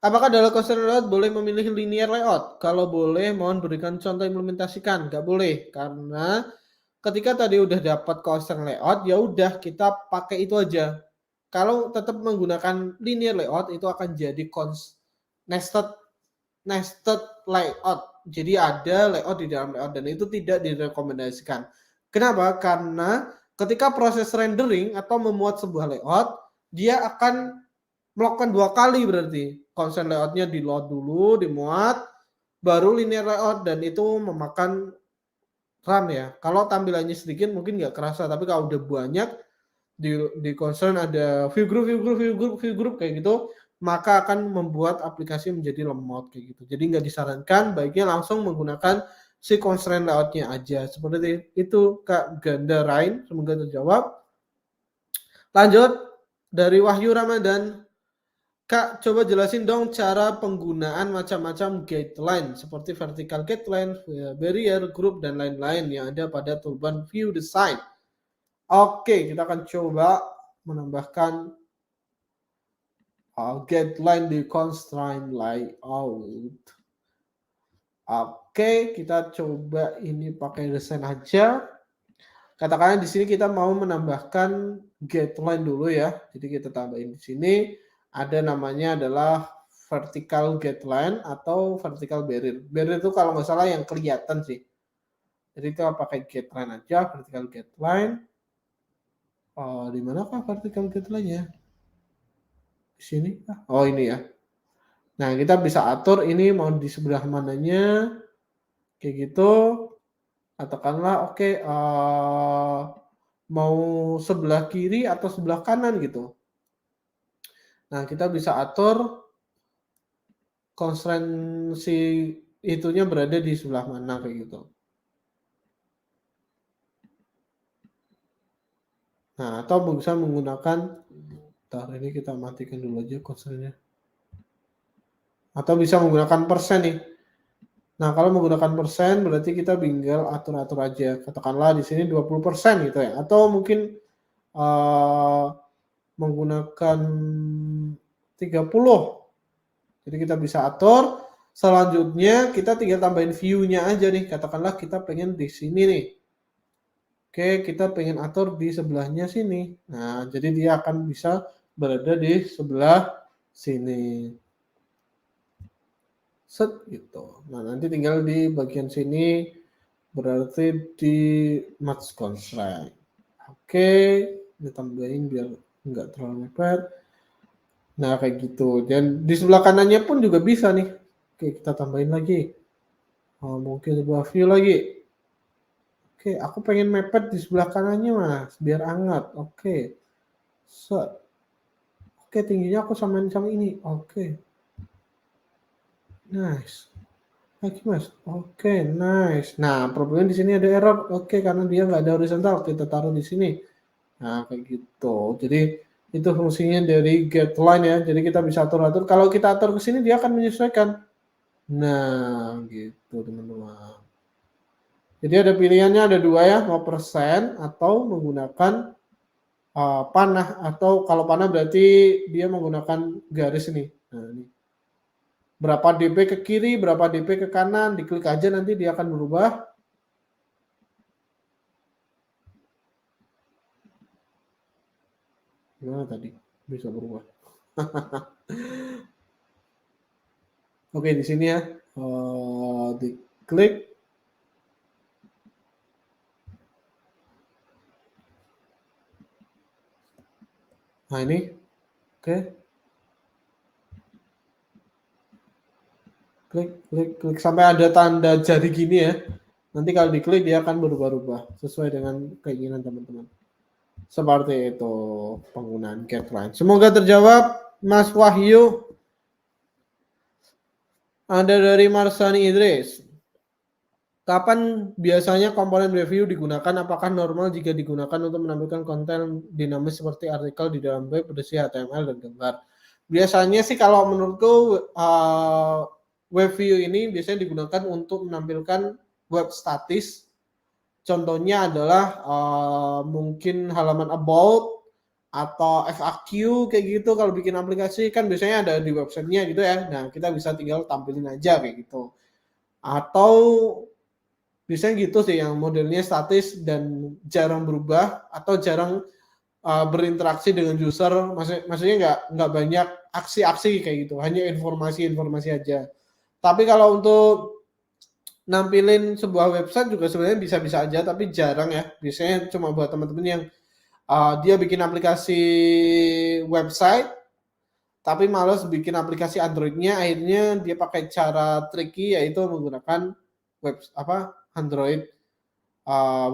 Apakah dalam constraint layout boleh memilih linear layout? Kalau boleh, mohon berikan contoh implementasikan. Nggak boleh, karena ketika tadi udah dapat constraint layout, ya udah kita pakai itu aja. Kalau tetap menggunakan linear layout, itu akan jadi nested layout. Jadi ada layout di dalam layout dan itu tidak direkomendasikan. Kenapa? Karena ketika proses rendering atau memuat sebuah layout, dia akan melakukan 2 kali berarti. Constraint layoutnya di load dulu, dimuat, baru linear layout dan itu memakan RAM ya. Kalau tampilannya sedikit mungkin nggak kerasa, tapi kalau udah banyak di constraint ada view group kayak gitu, maka akan membuat aplikasi menjadi lemot kayak gitu. Jadi nggak disarankan, baiknya langsung menggunakan si constraint layoutnya aja. Seperti itu Kak Ganda Rain, semoga terjawab. Lanjut dari Wahyu Ramadan. Kak, coba jelasin dong cara penggunaan macam-macam guideline seperti vertical guideline, barrier, group, dan lain-lain yang ada pada toolbar view design. Oke, kita akan coba menambahkan guideline di constraint layout. Oke, kita coba ini pakai desain aja. Katakanlah di sini kita mau menambahkan guideline dulu ya. Jadi kita tambahin di sini. Ada namanya adalah vertical guideline atau vertical barrier. Barrier itu kalau nggak salah yang kelihatan sih. Jadi kita pakai guideline aja, vertical guideline. Di mana kah vertical guideline-nya? Di sini? Oh ini ya. Nah kita bisa atur ini mau di sebelah mananya. Kayak gitu. Katakanlah oke, mau sebelah kiri atau sebelah kanan gitu. Nah, kita bisa atur constraint si itunya berada di sebelah mana kayak gitu. Nah, atau bisa menggunakan, bentar ini kita matikan dulu aja constraint-nya. Atau bisa menggunakan persen nih. Nah, kalau menggunakan persen berarti kita tinggal atur-atur aja. Katakanlah di sini 20% gitu ya. Atau mungkin menggunakan 30. Jadi kita bisa atur. Selanjutnya kita tinggal tambahin view-nya aja nih. Katakanlah kita pengen di sini nih. Oke, kita pengen atur di sebelahnya sini. Nah, jadi dia akan bisa berada di sebelah sini. Set gitu. Nah, nanti tinggal di bagian sini berarti di match constraint. Oke, ditambahin biar nggak terlalu mepet. Nah, kayak gitu. Dan di sebelah kanannya pun juga bisa nih. Oke, kita tambahin lagi. Mungkin sebuah view lagi. Oke, aku pengen mepet di sebelah kanannya, Mas, biar hangat. Oke. Set. Oke, tingginya aku samain sama ini. Oke. Nice. Lagi, Mas. Oke, nice. Nah, problemnya di sini ada error. Oke, karena dia nggak ada horizontal. Kita taruh di sini. Nah, kayak gitu. Jadi itu fungsinya dari guideline ya. Jadi kita bisa atur-atur. Kalau kita atur ke sini dia akan menyesuaikan. Nah, gitu teman-teman. Jadi ada pilihannya ada 2 ya, mau persen atau menggunakan panah. Atau kalau panah berarti dia menggunakan garis ini. Nah, ini. Berapa dp ke kiri, berapa dp ke kanan, diklik aja nanti dia akan berubah. Gimana tadi? Bisa berubah. Oke, di sini ya. Diklik. Nah, ini. Oke. Klik sampai ada tanda jari gini ya. Nanti kalau diklik dia akan berubah-ubah sesuai dengan keinginan teman-teman. Seperti itu penggunaan Catline. Semoga terjawab, Mas Wahyu. Ada dari Marsani Idris. Kapan biasanya komponen review digunakan? Apakah normal jika digunakan untuk menampilkan konten dinamis seperti artikel di dalam web berisi HTML dan gambar? Biasanya sih kalau menurutku web view ini biasanya digunakan untuk menampilkan web statis. Contohnya adalah mungkin halaman about atau FAQ kayak gitu. Kalau bikin aplikasi kan biasanya ada di websitenya gitu ya. Nah, kita bisa tinggal tampilin aja kayak gitu. Atau biasanya gitu sih yang modelnya statis dan jarang berubah atau jarang berinteraksi dengan user. Maksudnya nggak banyak aksi-aksi kayak gitu. Hanya informasi-informasi aja. Tapi kalau untuk nampilin sebuah website juga sebenarnya bisa-bisa aja, tapi jarang ya. Biasanya cuma buat teman-teman yang dia bikin aplikasi website, tapi males bikin aplikasi Android-nya, akhirnya dia pakai cara tricky yaitu menggunakan Android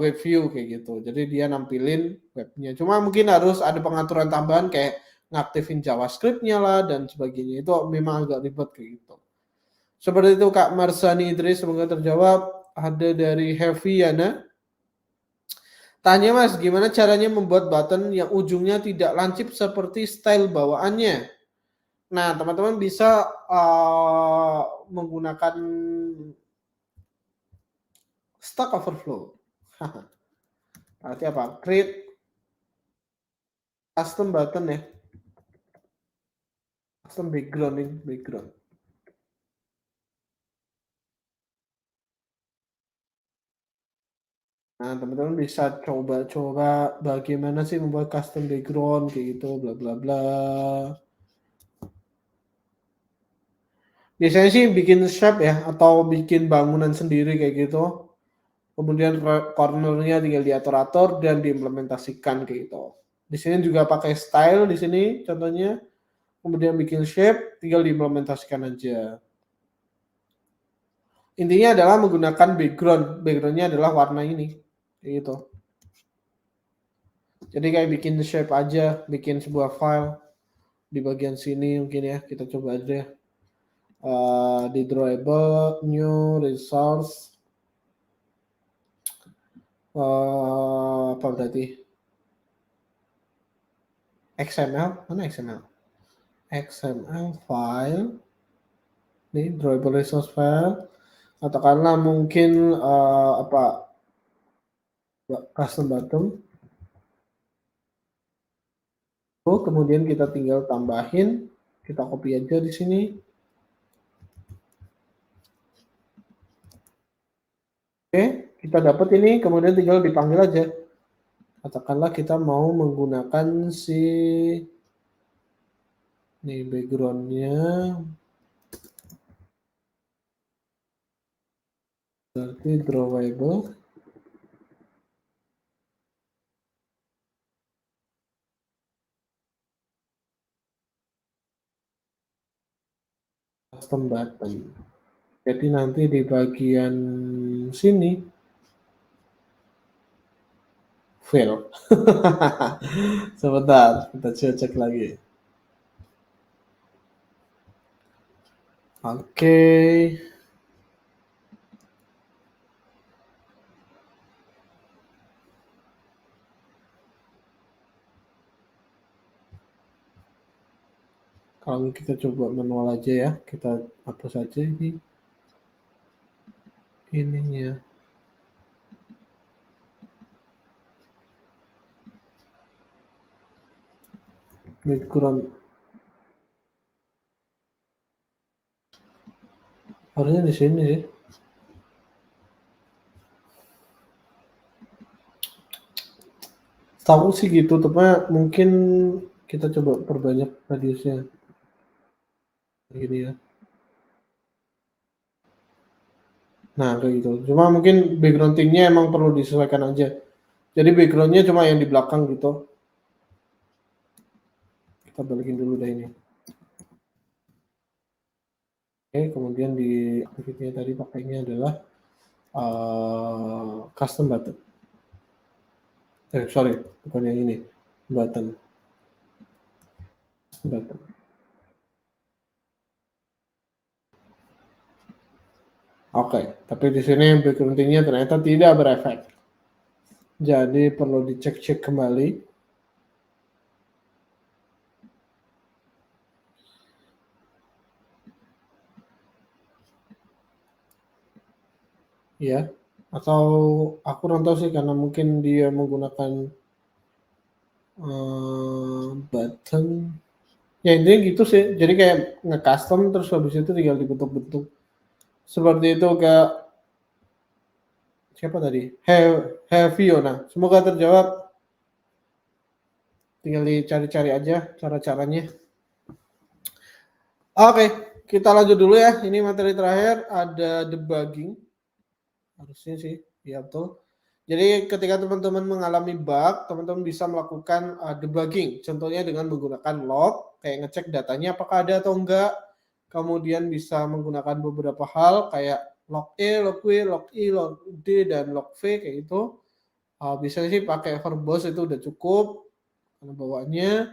web view kayak gitu. Jadi dia nampilin webnya. Cuma mungkin harus ada pengaturan tambahan kayak ngaktifin JavaScript-nya lah dan sebagainya. Itu memang agak ribet kayak gitu. Seperti itu Kak Marsani Idris, semoga terjawab. Ada dari Heviana. Tanya Mas, gimana caranya membuat button yang ujungnya tidak lancip seperti style bawaannya? Nah, teman-teman bisa menggunakan Stack Overflow. Arti apa? Create custom button ya. Custom background. Nah, teman-teman bisa coba bagaimana sih membuat custom background kayak gitu, bla bla bla. Biasanya sih bikin shape ya, atau bikin bangunan sendiri kayak gitu. Kemudian cornernya tinggal diatur-atur dan diimplementasikan kayak gitu. Di sini juga pakai style di sini contohnya. Kemudian bikin shape, tinggal diimplementasikan aja. Intinya adalah menggunakan background. Backgroundnya adalah warna ini. Kayak gitu. Jadi kayak bikin shape aja, bikin sebuah file di bagian sini mungkin ya. Kita coba aja. Di drawable, new resource. Apa berarti? XML, mana XML? XML file. Ini drawable resource file. Katakanlah mungkin custom button. Kemudian kita tinggal tambahin, kita copy aja di sini. Oke, kita dapat ini, kemudian tinggal dipanggil aja. Katakanlah kita mau menggunakan si ini backgroundnya berarti drawable. Custom button. Jadi nanti di bagian sini fail. Sebentar, kita cek lagi. Oke. Kalau kita coba manual aja ya, kita hapus aja ini ininya. Background Harusnya di sini sih. Tahu sih gitu, tapi mungkin kita coba perbanyak radiusnya. Gini ya. Nah, kayak gitu. Cuma mungkin background thing-nya emang perlu disesuaikan aja. Jadi background-nya cuma yang di belakang gitu. Kita balikin dulu deh ini. Oke, kemudian di activity-nya tadi pakainya adalah custom button. Sorry, bukan yang ini. Button. Oke, tapi di sini background thing-nya ternyata tidak berefek. Jadi perlu dicek-cek kembali. Ya, atau aku kurang tahu sih karena mungkin dia menggunakan button. Ya intinya gitu sih. Jadi kayak nge-custom terus habis itu tinggal dibentuk-bentuk. Seperti itu kayak siapa tadi? Heviona. Semoga terjawab. Tinggal dicari-cari aja cara-caranya. Oke, kita lanjut dulu ya. Ini materi terakhir ada debugging. Harusnya sih, ya betul. Jadi ketika teman-teman mengalami bug, teman-teman bisa melakukan debugging. Contohnya dengan menggunakan log, kayak ngecek datanya apakah ada atau enggak. Kemudian bisa menggunakan beberapa hal kayak log E, log W, log I, log D, dan log V kayak gitu. Bisa sih pakai verbose itu udah cukup karena bawaannya.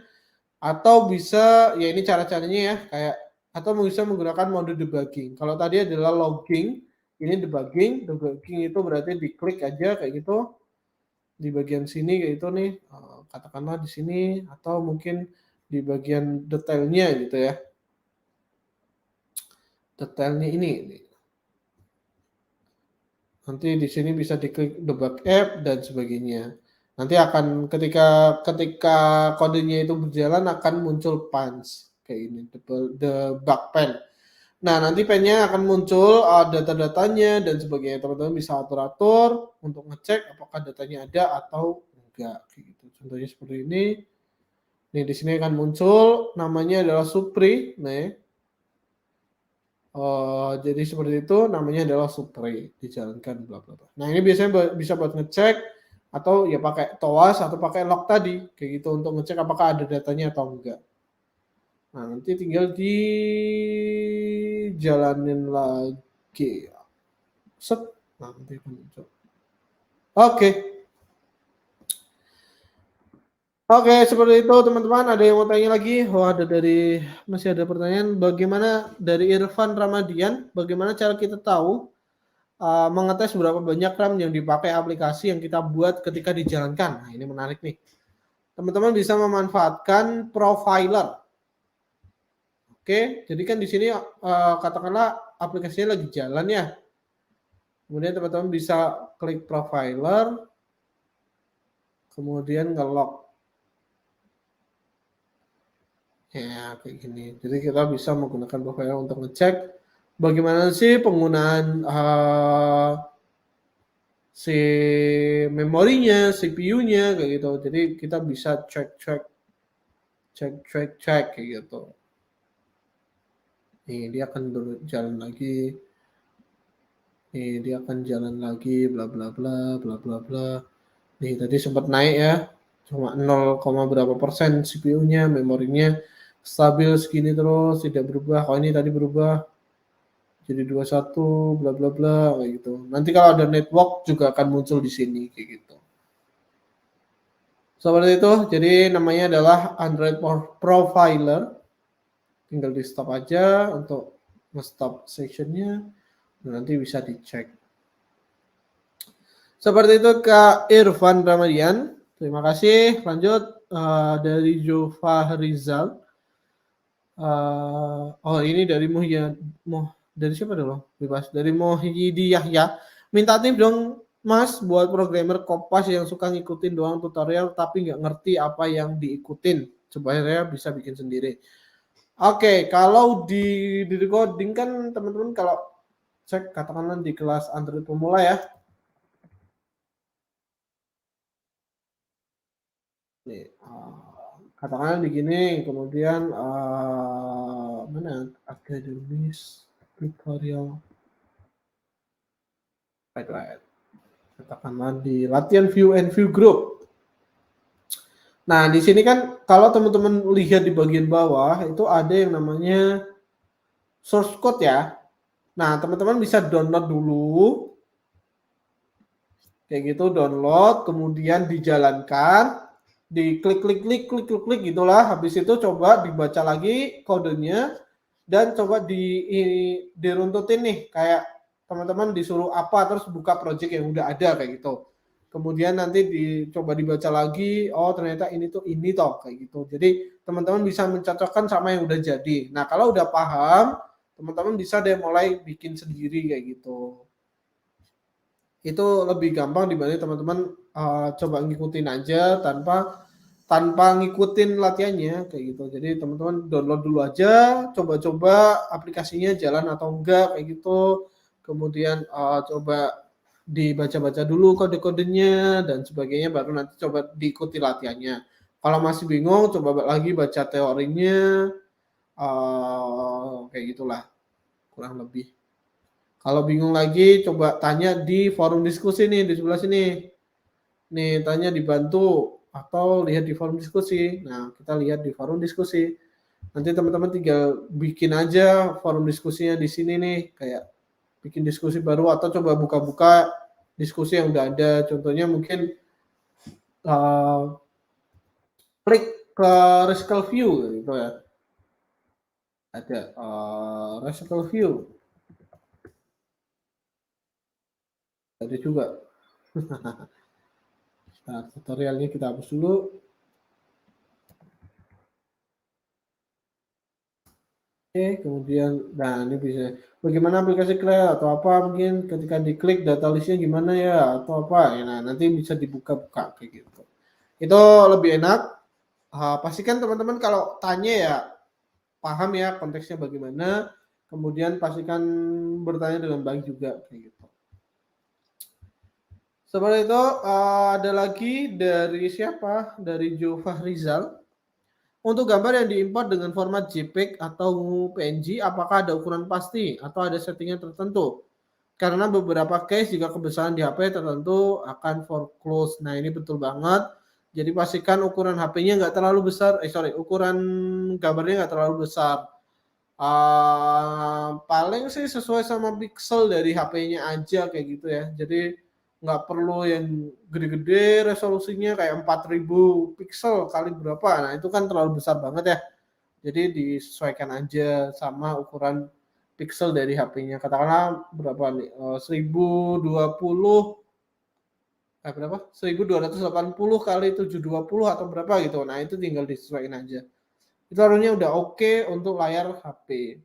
Atau bisa, ya ini cara-caranya ya, kayak atau bisa menggunakan mode debugging. Kalau tadi adalah logging, ini debugging. Debugging itu berarti diklik aja kayak gitu di bagian sini kayak itu nih, katakanlah di sini atau mungkin di bagian detailnya gitu ya. Detailnya ini. Nanti di sini bisa diklik debug app dan sebagainya. Nanti akan ketika kodenya itu berjalan akan muncul punch kayak ini, the bug pen. Nah, nanti pennya akan muncul data-datanya dan sebagainya. Teman-teman bisa atur-atur untuk ngecek apakah datanya ada atau enggak. Gitu. Contohnya seperti ini. Nih, di sini akan muncul namanya adalah Supri. Nih. Jadi seperti itu namanya adalah Supri. Dijalankan bla bla bla. Nah, ini biasanya bisa buat ngecek atau ya pakai TOAS atau pakai log tadi. Kayak gitu untuk ngecek apakah ada datanya atau enggak. Nah, nanti tinggal dijalanin lagi. Set. Nah, nanti muncul. Oke. Oke, seperti itu teman-teman. Ada yang mau tanya lagi? Oh, masih ada pertanyaan. Bagaimana dari Irfan Ramadian? Bagaimana cara kita tahu mengetes berapa banyak RAM yang dipakai aplikasi yang kita buat ketika dijalankan? Nah, ini menarik nih. Teman-teman bisa memanfaatkan profiler. Oke, jadi kan di sini katakanlah aplikasinya lagi jalan ya. Kemudian teman-teman bisa klik profiler, kemudian nge-log. Ya, kayak gini. Jadi kita bisa menggunakan profiler untuk ngecek bagaimana sih penggunaan si memorinya, CPU-nya kayak gitu. Jadi kita bisa cek kayak gitu. Nih, dia akan berjalan lagi. Nih, dia akan jalan lagi bla bla bla bla bla bla. Nih, tadi sempat naik ya. Cuma 0, berapa persen CPU-nya, memorinya stabil segini terus, tidak berubah. Kalau ini tadi berubah jadi 21 bla bla bla kayak gitu. Nanti kalau ada network juga akan muncul di sini kayak gitu. Seperti itu. Jadi namanya adalah Android Profiler. Tinggal di stop aja untuk nge-stop sectionnya. Nanti bisa dicek. Seperti itu Kak Irfan Ramadian. Terima kasih. Lanjut dari Jova Rizal. Ini dari dari siapa dulu? Bebas. Dari Mohyidi Yahya. Minta tips dong Mas buat programmer Kompas yang suka ngikutin doang tutorial tapi nggak ngerti apa yang diikutin. Supaya saya bisa bikin sendiri. Oke, kalau di recording kan teman-teman kalau cek katakanlah di kelas Android pemula ya. Nih, katakanlah begini, kemudian mana akademis tutorial, right. Katakanlah di latihan view and view group. Nah, di sini kan kalau teman-teman lihat di bagian bawah itu ada yang namanya source code ya. Nah, teman-teman bisa download dulu. Kayak gitu, download, kemudian dijalankan, diklik gitulah. Habis itu coba dibaca lagi kodenya dan coba diruntutin nih, kayak teman-teman disuruh apa terus buka project yang udah ada kayak gitu. Kemudian nanti dicoba dibaca lagi, oh ternyata ini tuh ini toh kayak gitu. Jadi teman-teman bisa mencocokkan sama yang udah jadi. Nah, kalau udah paham, teman-teman bisa deh mulai bikin sendiri kayak gitu. Itu lebih gampang dibanding teman-teman coba ngikutin aja tanpa ngikutin latihannya kayak gitu. Jadi teman-teman download dulu aja, coba-coba aplikasinya jalan atau enggak kayak gitu. Kemudian coba dibaca-baca dulu kode-kodenya dan sebagainya, baru nanti coba diikuti latihannya. Kalau masih bingung, coba lagi baca teorinya, kayak gitulah kurang lebih. Kalau bingung lagi, coba tanya di forum diskusi nih di sebelah sini. Nih, tanya dibantu atau lihat di forum diskusi. Nah, kita lihat di forum diskusi. Nanti teman-teman tinggal bikin aja forum diskusinya di sini nih, kayak bikin diskusi baru atau coba buka-buka diskusi yang udah ada. Contohnya mungkin klik ke Rascal View gitu ya. Ada Rascal View. Ada juga. Nah, tutorialnya kita hapus dulu. Oke, kemudian, nah ini bisa bagaimana aplikasi Clear atau apa mungkin ketika diklik data listnya gimana ya atau apa ya, nah nanti bisa dibuka-buka kayak gitu. Itu lebih enak. Pastikan teman-teman kalau tanya ya paham ya konteksnya bagaimana, kemudian pastikan bertanya dengan baik juga kayak gitu. Seperti itu, ada lagi dari siapa? Dari Jova Rizal. Untuk gambar yang diimport dengan format JPEG atau PNG, apakah ada ukuran pasti atau ada settingan tertentu? Karena beberapa case jika kebesaran di HP tertentu akan foreclose. Nah, ini betul banget. Jadi pastikan ukuran HP-nya nggak terlalu besar. Ukuran gambarnya nggak terlalu besar. Paling sih sesuai sama pixel dari HP-nya aja kayak gitu ya. Jadi nggak perlu yang gede-gede resolusinya kayak 4000 pixel kali berapa. Nah, itu kan terlalu besar banget ya. Jadi disesuaikan aja sama ukuran pixel dari HP-nya. Katakanlah berapa nih? 1020 berapa? 1280 kali 720 atau berapa gitu. Nah, itu tinggal disesuaikan aja. Itu harusnya udah oke untuk layar HP.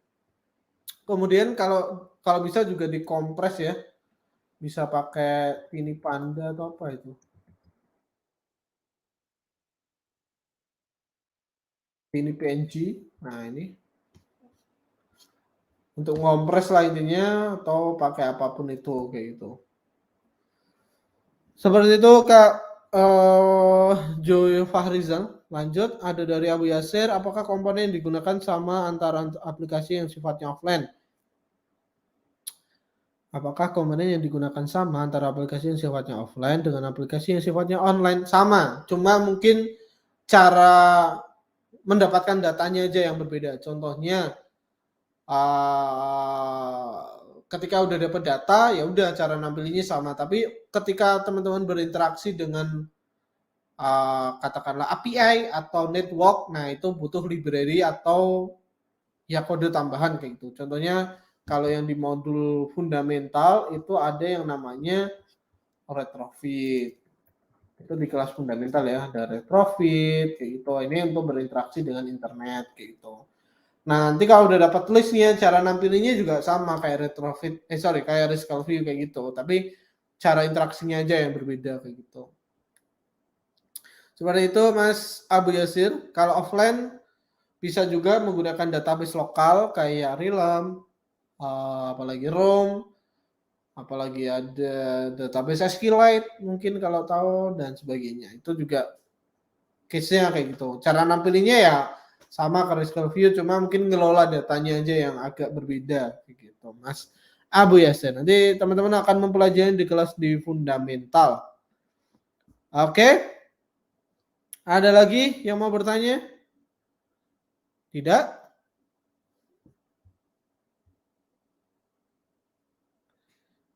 Kemudian kalau bisa juga dikompres ya. Bisa pakai Tiny Panda atau apa itu? Ini PNG. Nah, ini untuk ngompres lah intinya atau pakai apapun itu kayak gitu. Seperti itu Kak Joy Fahrizal. Lanjut, ada dari Abu Yasir, apakah komponen yang digunakan sama antara aplikasi yang sifatnya offline? Apakah komponen yang digunakan sama antara aplikasi yang sifatnya offline dengan aplikasi yang sifatnya online? Sama, cuma mungkin cara mendapatkan datanya aja yang berbeda. Contohnya, ketika udah dapat data, ya udah cara nampilinnya sama. Tapi ketika teman-teman berinteraksi dengan katakanlah API atau network, nah itu butuh library atau ya kode tambahan kayak gitu. Contohnya kalau yang di modul fundamental itu ada yang namanya retrofit. Itu di kelas fundamental ya, ada retrofit kayak gitu. Ini untuk berinteraksi dengan internet kayak gitu. Nah, nanti kalau udah dapat listnya, cara nampilinnya juga sama kayak retrofit, kayak Rascal View kayak gitu. Tapi cara interaksinya aja yang berbeda kayak gitu. Seperti itu Mas Abu Yasir. Kalau offline bisa juga menggunakan database lokal kayak Realm apalagi ROM, apalagi ada database SQLite mungkin kalau tahu dan sebagainya. Itu juga case-nya kayak gitu. Cara nampilinnya ya sama ke SQL View, cuma mungkin ngelola datanya aja yang agak berbeda kayak gitu, Mas Abu Yasir. Nanti teman-teman akan mempelajari di kelas di fundamental. Oke? Ada lagi yang mau bertanya? Tidak?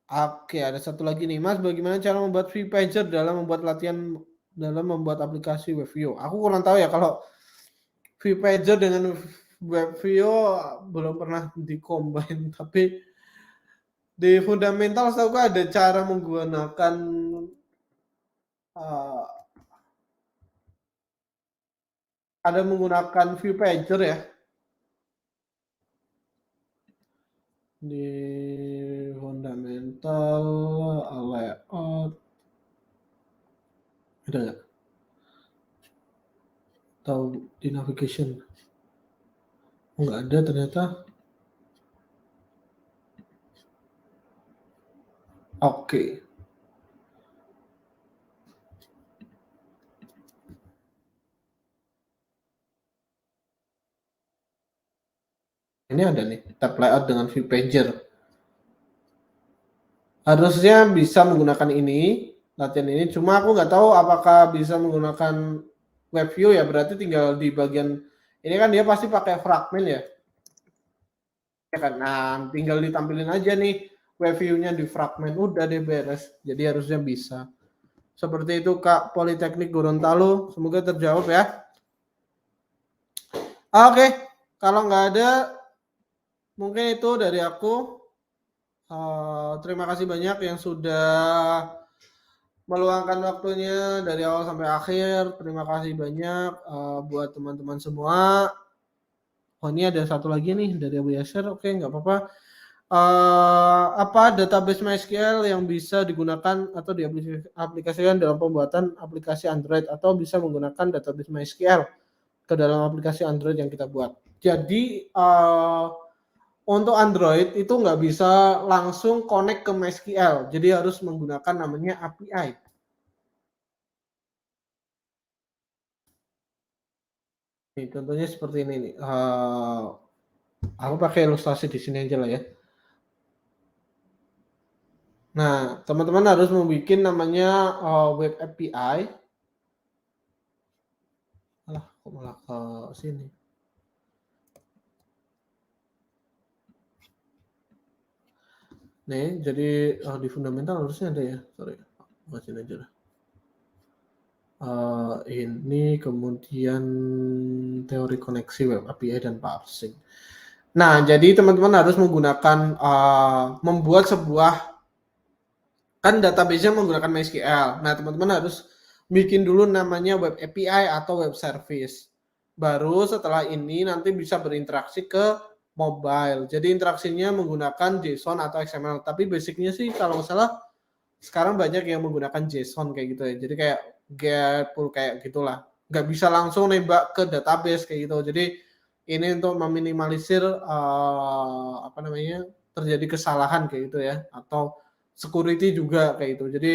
Oke, ada satu lagi nih, Mas. Bagaimana cara membuat free pager dalam membuat latihan dalam membuat aplikasi WebView? Aku kurang tahu ya kalau free pager dengan WebView belum pernah di-combine, tapi di fundamental setahu ada cara menggunakan ada menggunakan view pager ya di fundamental layout ada nggak? Atau di navigation? Nggak ada ternyata. Oke. Ini ada nih, tab layout dengan view pager. Harusnya bisa menggunakan ini, latihan ini. Cuma aku nggak tahu apakah bisa menggunakan web view ya. Berarti tinggal di bagian ini kan dia pasti pakai fragment ya. Ya kan? Nah, tinggal ditampilin aja nih web view-nya di fragment. Udah deh beres. Jadi harusnya bisa. Seperti itu Kak Politeknik Gorontalo. Semoga terjawab ya. Oke, kalau nggak ada, mungkin itu dari aku. Terima kasih banyak yang sudah meluangkan waktunya dari awal sampai akhir. Terima kasih banyak buat teman-teman semua. Oh ini ada satu lagi nih dari Abu Yasir. Oke, nggak apa-apa. Apa database MySQL yang bisa digunakan atau diaplikasikan dalam pembuatan aplikasi Android atau bisa menggunakan database MySQL ke dalam aplikasi Android yang kita buat. Jadi untuk Android itu nggak bisa langsung connect ke MySQL, jadi harus menggunakan namanya API. Nih, contohnya seperti ini nih. Aku pakai ilustrasi di sini aja lah ya. Nah, teman-teman harus membuat namanya web API. Alah, kok malah ke sini. Nih, jadi di fundamental harusnya ada ya. Sorry, masukin aja lah. Ini kemudian teori koneksi web API dan parsing. Nah, jadi teman-teman harus menggunakan membuat sebuah kan database-nya menggunakan MySQL. Nah, teman-teman harus bikin dulu namanya web API atau web service. Baru setelah ini nanti bisa berinteraksi ke mobile. Jadi interaksinya menggunakan JSON atau XML. Tapi basicnya sih kalau nggak salah sekarang banyak yang menggunakan JSON kayak gitu ya. Jadi kayak get pull kayak gitulah. Nggak bisa langsung nembak ke database kayak gitu. Jadi ini untuk meminimalisir terjadi kesalahan kayak gitu ya, atau security juga kayak gitu. Jadi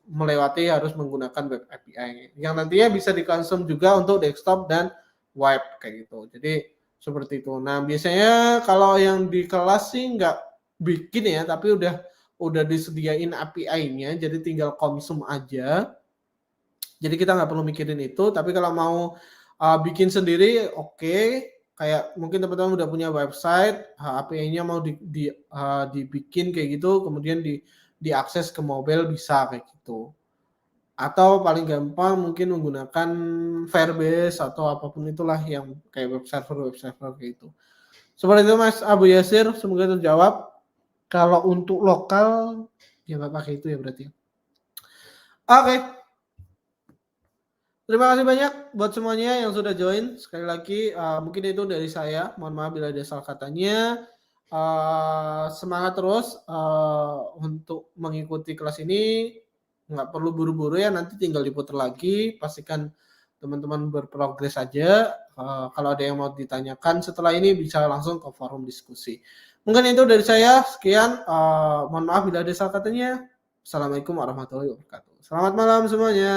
melewati harus menggunakan web API yang nantinya bisa dikonsum juga untuk desktop dan web kayak gitu. Jadi seperti itu. Nah, biasanya kalau yang di kelas sih nggak bikin ya, tapi udah disediain API-nya, jadi tinggal konsum aja. Jadi kita nggak perlu mikirin itu. Tapi kalau mau bikin sendiri, oke. Kayak mungkin teman-teman udah punya website, API-nya mau dibikin kayak gitu, kemudian diakses ke mobile bisa kayak gitu. Atau paling gampang mungkin menggunakan Firebase atau apapun itulah yang kayak web server kayak gitu. Seperti itu Mas Abu Yasir, semoga terjawab. Kalau untuk lokal ya nggak pakai itu ya berarti. Oke. Terima kasih banyak buat semuanya yang sudah join. Sekali lagi mungkin itu dari saya. Mohon maaf bila ada salah katanya. Semangat terus untuk mengikuti kelas ini. Nggak perlu buru-buru ya, nanti tinggal diputar lagi. Pastikan teman-teman berprogres aja. kalau ada yang mau ditanyakan setelah ini bisa langsung ke forum diskusi. Mungkin itu dari saya, sekian. Mohon maaf bila ada salah katanya. Assalamualaikum warahmatullahi wabarakatuh. Selamat malam semuanya.